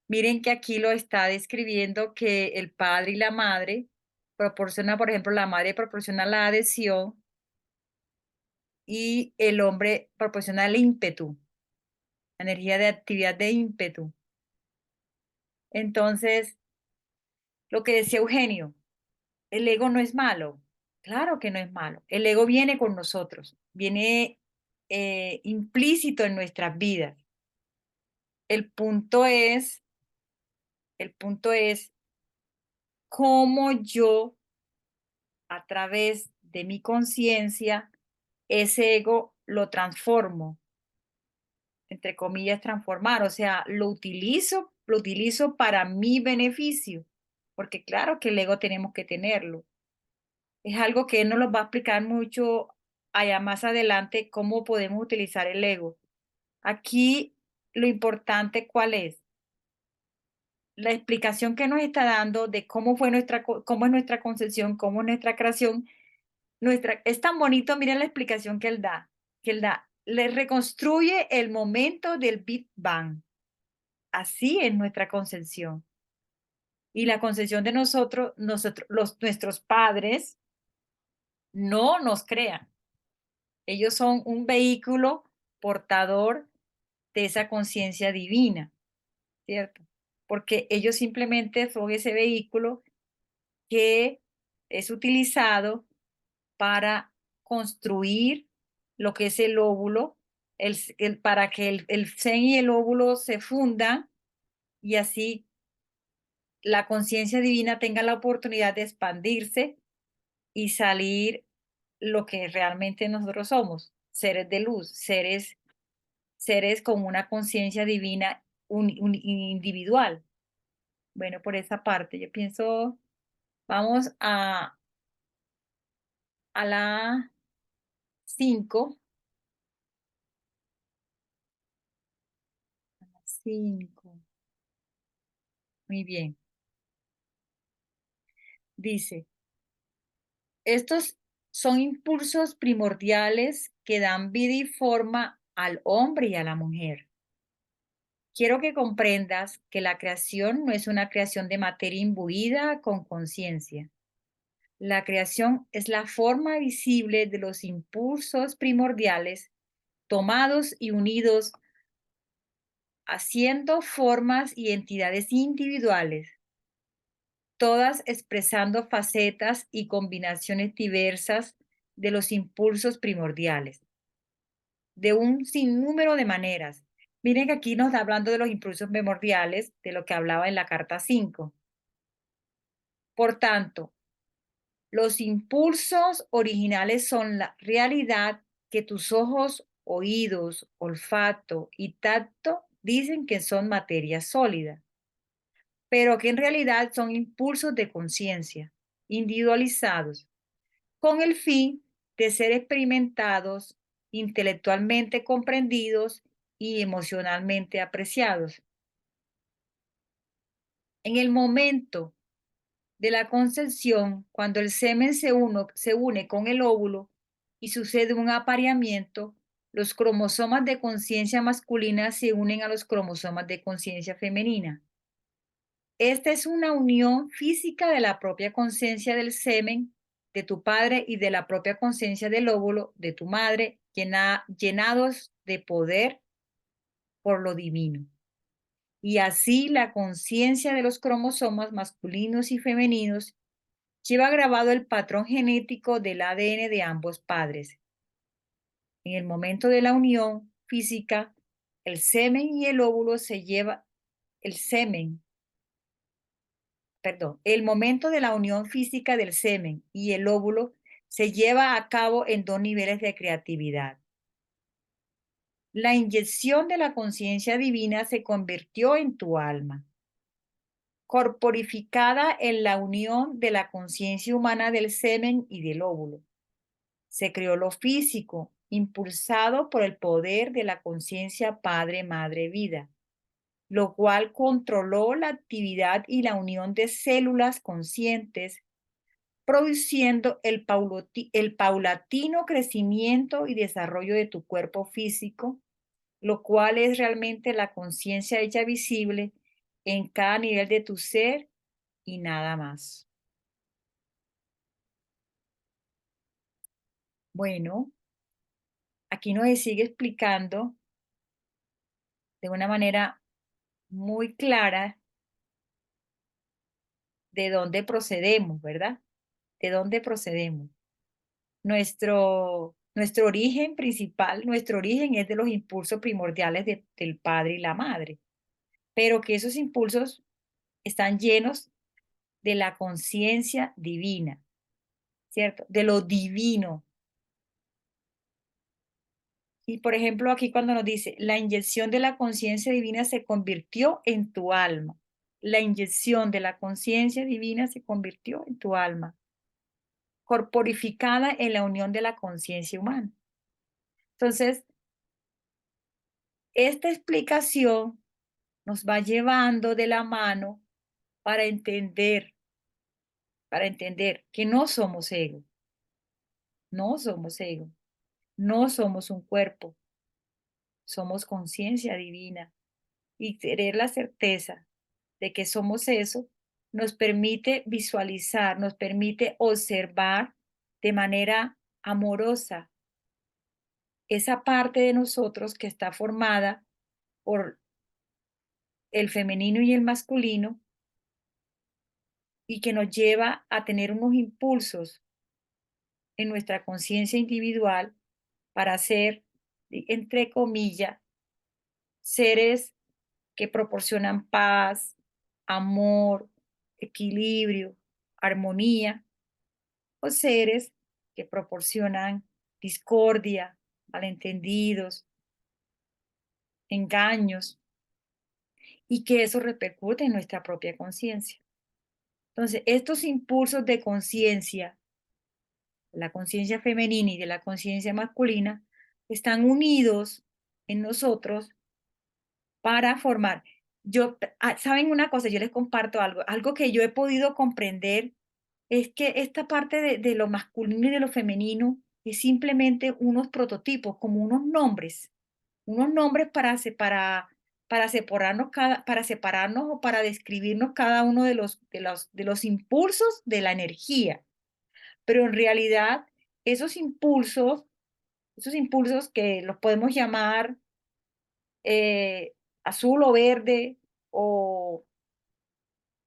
Miren que aquí lo está describiendo que el padre y la madre proporciona, por ejemplo, la madre proporciona la adhesión y el hombre proporciona el ímpetu, la energía de actividad de ímpetu. Entonces, lo que decía Eugenio, el ego no es malo. Claro que no es malo. El ego viene con nosotros, viene implícito en nuestras vidas. El punto es cómo yo, a través de mi conciencia, ese ego lo transformo, entre comillas, transformar, o sea, lo utilizo para mi beneficio, porque claro que el ego tenemos que tenerlo. Es algo que él nos lo va a explicar mucho allá más adelante, cómo podemos utilizar el ego. Aquí lo importante, ¿cuál es? la explicación que nos está dando de cómo fue cómo es nuestra concepción, cómo es nuestra creación, es tan bonito, miren la explicación que él da, le reconstruye el momento del Big Bang. Así es nuestra concepción. Y la concepción de nuestros padres no nos crean. Ellos son un vehículo portador de esa conciencia divina, ¿cierto? Porque ellos simplemente son ese vehículo que es utilizado para construir lo que es el óvulo, para que el sen y el óvulo se fundan y así la conciencia divina tenga la oportunidad de expandirse y salir lo que realmente nosotros somos, seres de luz, seres con una conciencia divina individual. Bueno, por esa parte, yo pienso, vamos a la 5. 5. Muy bien. Dice, estos son impulsos primordiales que dan vida y forma al hombre y a la mujer. Quiero que comprendas que la creación no es una creación de materia imbuida con conciencia. La creación es la forma visible de los impulsos primordiales tomados y unidos, haciendo formas y entidades individuales, todas expresando facetas y combinaciones diversas de los impulsos primordiales, de un sinnúmero de maneras. Miren que aquí nos está hablando de los impulsos primordiales, de lo que hablaba en la carta 5. Por tanto, los impulsos originales son la realidad que tus ojos, oídos, olfato y tacto dicen que son materia sólida, pero que en realidad son impulsos de conciencia, individualizados, con el fin de ser experimentados, intelectualmente comprendidos y emocionalmente apreciados. En el momento de la concepción, cuando el semen se une con el óvulo y sucede un apareamiento, los cromosomas de conciencia masculina se unen a los cromosomas de conciencia femenina. Esta es una unión física de la propia conciencia del semen de tu padre y de la propia conciencia del óvulo de tu madre, llenados de poder por lo divino. Y así la conciencia de los cromosomas masculinos y femeninos lleva grabado el patrón genético del ADN de ambos padres. En el momento de la unión física, el semen y el óvulo el momento de la unión física del semen y el óvulo se lleva a cabo en 2 niveles de creatividad. La inyección de la conciencia divina se convirtió en tu alma, corporificada en la unión de la conciencia humana del semen y del óvulo. Se creó lo físico, impulsado por el poder de la conciencia Padre, Madre, Vida, lo cual controló la actividad y la unión de células conscientes, produciendo el paulatino crecimiento y desarrollo de tu cuerpo físico, lo cual es realmente la conciencia hecha visible en cada nivel de tu ser y nada más. Bueno, aquí nos sigue explicando de una manera muy clara de dónde procedemos, ¿verdad? De dónde procedemos. Nuestro origen principal, nuestro origen es de los impulsos primordiales del padre y la madre, pero que esos impulsos están llenos de la conciencia divina, ¿cierto? De lo divino. Y por ejemplo, aquí cuando nos dice, la inyección de la conciencia divina se convirtió en tu alma. La inyección de la conciencia divina se convirtió en tu alma, corporificada en la unión de la conciencia humana. Entonces, esta explicación nos va llevando de la mano para entender que no somos ego, no somos ego, no somos un cuerpo, somos conciencia divina. Y tener la certeza de que somos eso nos permite visualizar, nos permite observar de manera amorosa esa parte de nosotros que está formada por el femenino y el masculino y que nos lleva a tener unos impulsos en nuestra conciencia individual para ser, entre comillas, seres que proporcionan paz, amor, equilibrio, armonía, o seres que proporcionan discordia, malentendidos, engaños, y que eso repercute en nuestra propia conciencia. Entonces, estos impulsos de conciencia, la conciencia femenina y de la conciencia masculina, están unidos en nosotros para formar. ¿Saben una cosa? Yo les comparto algo que yo he podido comprender es que esta parte de lo masculino y de lo femenino es simplemente unos prototipos, como unos nombres para separarnos para separarnos o para describirnos cada uno de los impulsos de la energía. Pero en realidad, esos impulsos que los podemos llamar azul o verde, o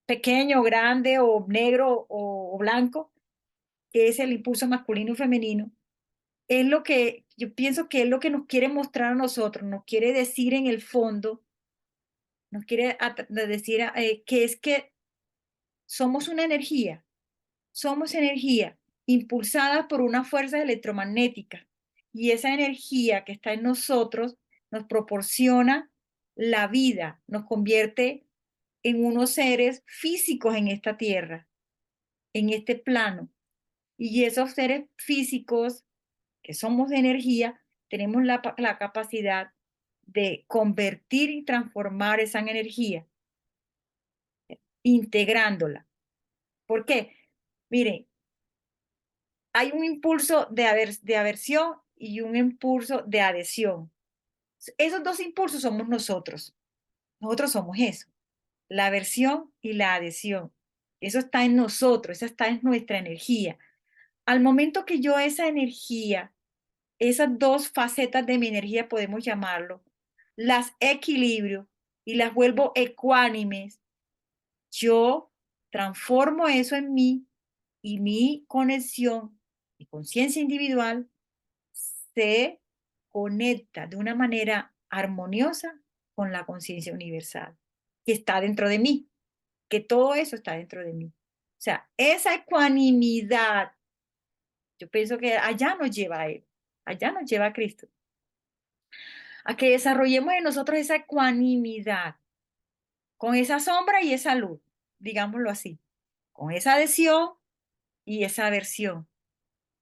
pequeño, grande, o negro o blanco, que es el impulso masculino y femenino, es lo que yo pienso que es lo que nos quiere mostrar a nosotros, nos quiere decir en el fondo, nos quiere decir que es que somos una energía, somos energía impulsada por una fuerza electromagnética y esa energía que está en nosotros nos proporciona la vida, nos convierte en unos seres físicos en esta tierra, en este plano. Y esos seres físicos que somos de energía, tenemos la capacidad de convertir y transformar esa energía, integrándola. ¿Por qué? Miren, hay un impulso de aversión y un impulso de adhesión. Esos dos impulsos somos nosotros. Nosotros somos eso, la aversión y la adhesión. Eso está en nosotros, esa está en nuestra energía. Al momento que yo esa energía, esas dos facetas de mi energía, podemos llamarlo, las equilibrio y las vuelvo ecuánimes, yo transformo eso en mí y mi conexión, mi conciencia individual se conecta de una manera armoniosa con la conciencia universal que está dentro de mí, que todo eso está dentro de mí. O sea, esa ecuanimidad, yo pienso que allá nos lleva a Él, allá nos lleva a Cristo, a que desarrollemos en nosotros esa ecuanimidad, con esa sombra y esa luz, digámoslo así, con esa adhesión y esa aversión.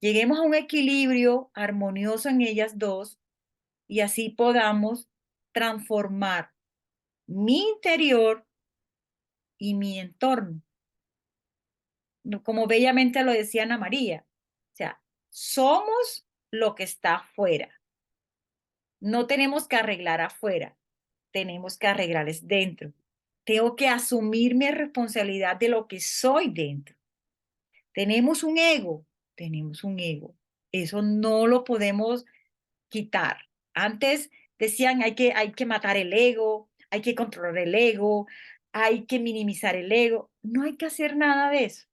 Lleguemos a un equilibrio armonioso en ellas dos y así podamos transformar mi interior y mi entorno. Como bellamente lo decía Ana María, o sea, somos lo que está afuera. No tenemos que arreglar afuera, tenemos que arreglarles dentro. Tengo que asumir mi responsabilidad de lo que soy dentro. Tenemos un ego, tenemos un ego. Eso no lo podemos quitar. Antes decían hay que matar el ego, hay que controlar el ego, hay que minimizar el ego. No hay que hacer nada de eso,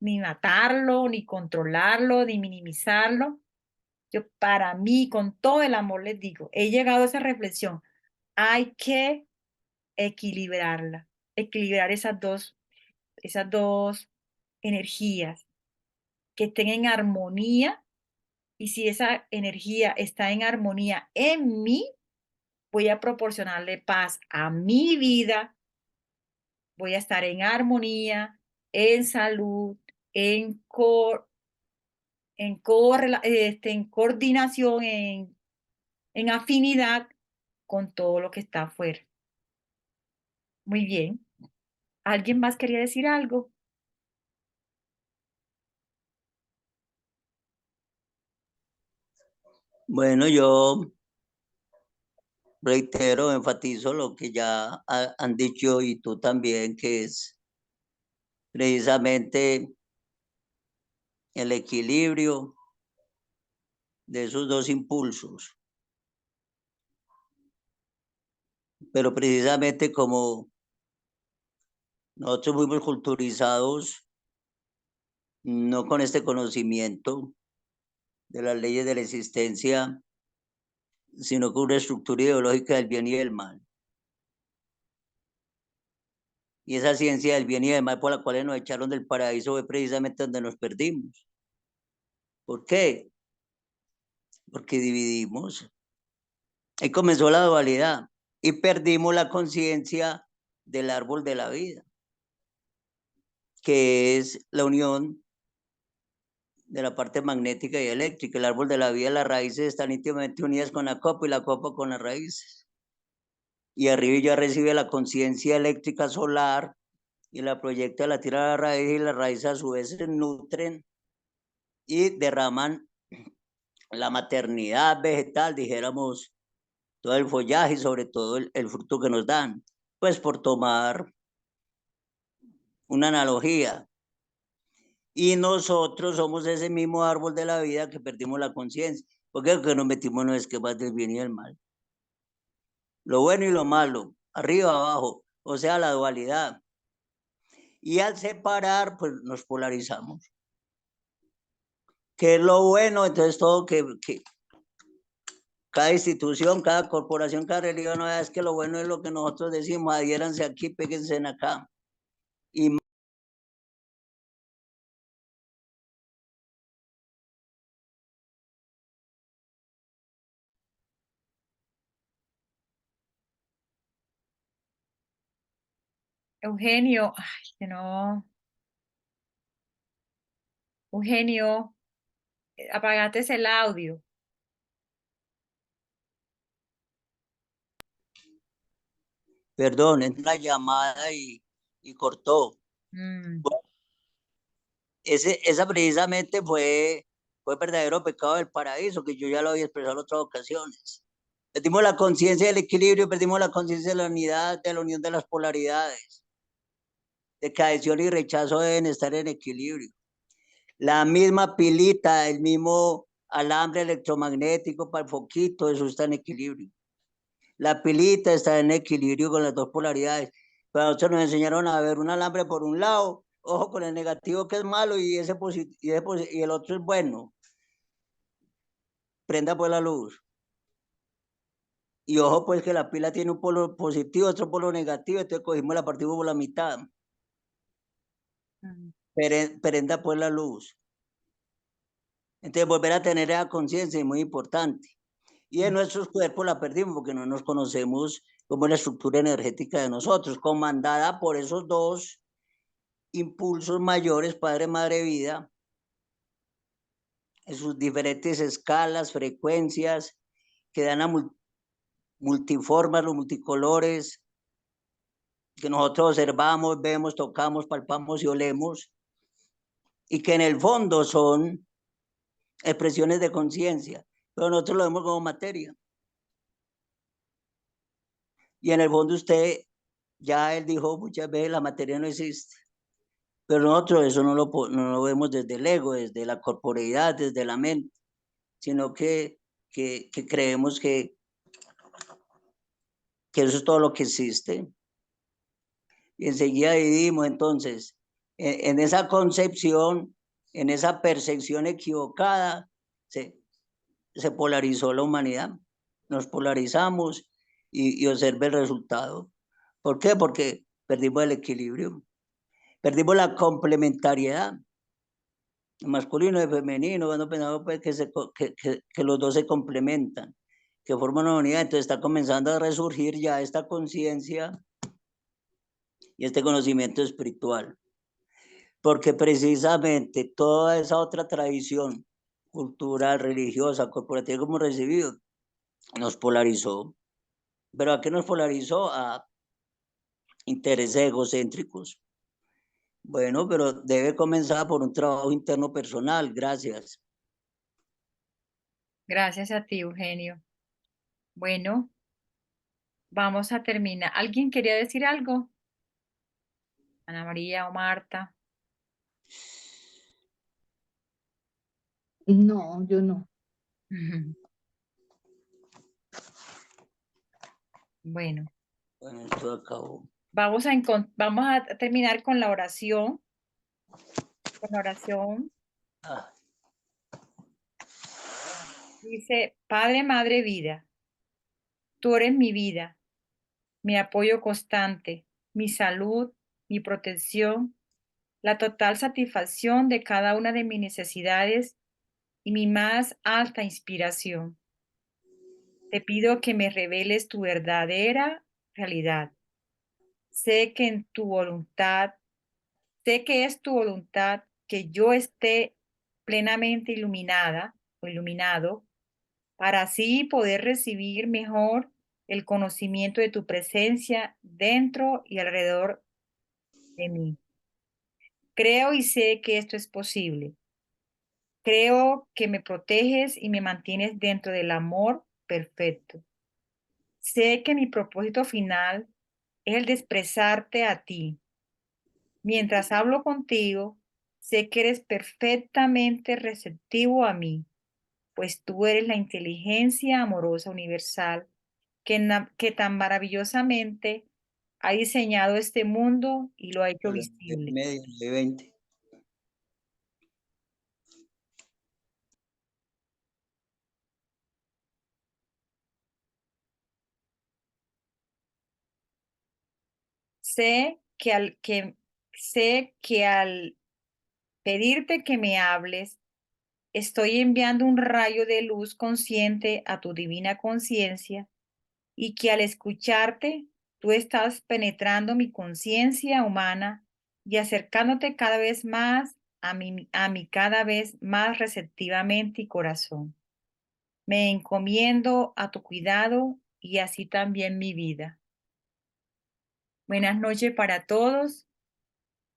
ni matarlo, ni controlarlo, ni minimizarlo. Yo para mí, con todo el amor les digo, he llegado a esa reflexión. Hay que equilibrarla, equilibrar esas dos energías que estén en armonía. Y si esa energía está en armonía en mí, voy a proporcionarle paz a mi vida, voy a estar en armonía, en salud, en coordinación, en afinidad con todo lo que está afuera. Muy bien. ¿Alguien más quería decir algo? Bueno, yo reitero, enfatizo lo que ya han dicho y tú también, que es precisamente el equilibrio de esos dos impulsos. Pero precisamente como nosotros fuimos culturizados, no con este conocimiento de las leyes de la existencia, sino con una estructura ideológica del bien y del mal. Y esa ciencia del bien y del mal por la cual nos echaron del paraíso fue precisamente donde nos perdimos. ¿Por qué? Porque dividimos. Ahí comenzó la dualidad y perdimos la conciencia del árbol de la vida, que es la unión de la parte magnética y eléctrica. El árbol de la vida, las raíces están íntimamente unidas con la copa y la copa con las raíces. Y arriba ya recibe la conciencia eléctrica solar y la proyecta a la tierra de la raíz, y las raíces a su vez se nutren y derraman la maternidad vegetal, dijéramos, todo el follaje y sobre todo el fruto que nos dan. Pues por tomar una analogía. Y nosotros somos ese mismo árbol de la vida que perdimos la conciencia. Porque nos metimos en los esquemas del bien y del mal. Lo bueno y lo malo, arriba, abajo, o sea, la dualidad. Y al separar, pues nos polarizamos. ¿Qué es lo bueno? Entonces todo que cada institución, cada corporación, cada religión, no es que lo bueno es lo que nosotros decimos, adhiéranse aquí, péguense en acá. Y Eugenio, ay, que no. Eugenio, apagaste el audio. perdón, entró una llamada y cortó. Mm, Esa precisamente fue el verdadero pecado del paraíso, que yo ya lo había expresado en otras ocasiones. Perdimos la conciencia del equilibrio, perdimos la conciencia de la unidad, de la unión de las polaridades, de que adhesión y rechazo deben estar en equilibrio. La misma pilita, el mismo alambre electromagnético para el foquito, eso está en equilibrio. La pilita está en equilibrio con las dos polaridades. Pero nosotros nos enseñaron a ver un alambre por un lado, ojo con el negativo que es malo y y el otro es bueno. Prenda pues la luz. Y ojo pues que la pila tiene un polo positivo, otro polo negativo, entonces cogimos la partimos por la mitad. mm. Prenda pues la luz. Entonces volver a tener esa conciencia es muy importante. Y en nuestros cuerpos la perdimos porque no nos conocemos como la estructura energética de nosotros, comandada por esos dos impulsos mayores, padre, madre, vida, en sus diferentes escalas, frecuencias, que dan a multiformas, los multicolores, que nosotros observamos, vemos, tocamos, palpamos y olemos, y que en el fondo son expresiones de conciencia, pero nosotros lo vemos como materia. Y en el fondo usted, ya él dijo muchas veces, la materia no existe. Pero nosotros eso no lo vemos desde el ego, desde la corporeidad, desde la mente, sino que creemos que eso es todo lo que existe. Y enseguida dividimos entonces, en esa concepción, en esa percepción equivocada, se polarizó la humanidad. Nos polarizamos y observe el resultado. ¿Por qué? Porque perdimos el equilibrio, perdimos la complementariedad, masculino y femenino, cuando pensamos pues, que los dos se complementan, que forman una unidad. Entonces está comenzando a resurgir ya esta conciencia y este conocimiento espiritual, porque precisamente toda esa otra tradición cultural, religiosa, corporativa que hemos recibido, nos polarizó. ¿Pero a qué nos polarizó? intereses egocéntricos. Bueno, pero debe comenzar por un trabajo interno personal. Gracias. Gracias a ti, Eugenio. Bueno, vamos a terminar. ¿Alguien quería decir algo? Ana María o Marta. No, yo no. Bueno, Bueno, esto acabó. vamos a terminar con la oración. Con la oración. Ah, Dice, Padre, Madre, Vida, tú eres mi vida, mi apoyo constante, mi salud, mi protección, la total satisfacción de cada una de mis necesidades y mi más alta inspiración. Te pido que me reveles tu verdadera realidad. Sé que en tu voluntad, sé que es tu voluntad que yo esté plenamente iluminada o iluminado para así poder recibir mejor el conocimiento de tu presencia dentro y alrededor de mí. Creo y sé que esto es posible. Creo que me proteges y me mantienes dentro del amor perfecto. Sé que mi propósito final es el de expresarte a ti. Mientras hablo contigo, sé que eres perfectamente receptivo a mí, pues tú eres la inteligencia amorosa universal que tan maravillosamente ha diseñado este mundo y lo ha hecho a las visible. 9:30, 9:20. Sé que al pedirte que me hables, estoy enviando un rayo de luz consciente a tu divina conciencia y que al escucharte, tú estás penetrando mi conciencia humana y acercándote cada vez más a mí cada vez más receptivamente y corazón. Me encomiendo a tu cuidado y así también mi vida. Buenas noches para todos.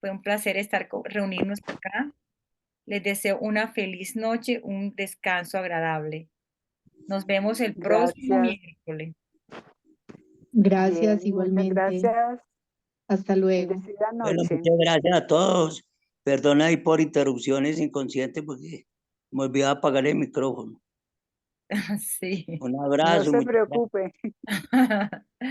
Fue un placer reunirnos acá. Les deseo una feliz noche, un descanso agradable. Nos vemos el próximo Gracias. miércoles. Gracias Bien, muchas igualmente. gracias. Hasta luego. Bendecida Bueno, noche. muchas gracias a todos. Perdona ahí por interrupciones inconscientes porque me olvidé apagar el micrófono. Sí. Un No abrazo, se muchas gracias. preocupe.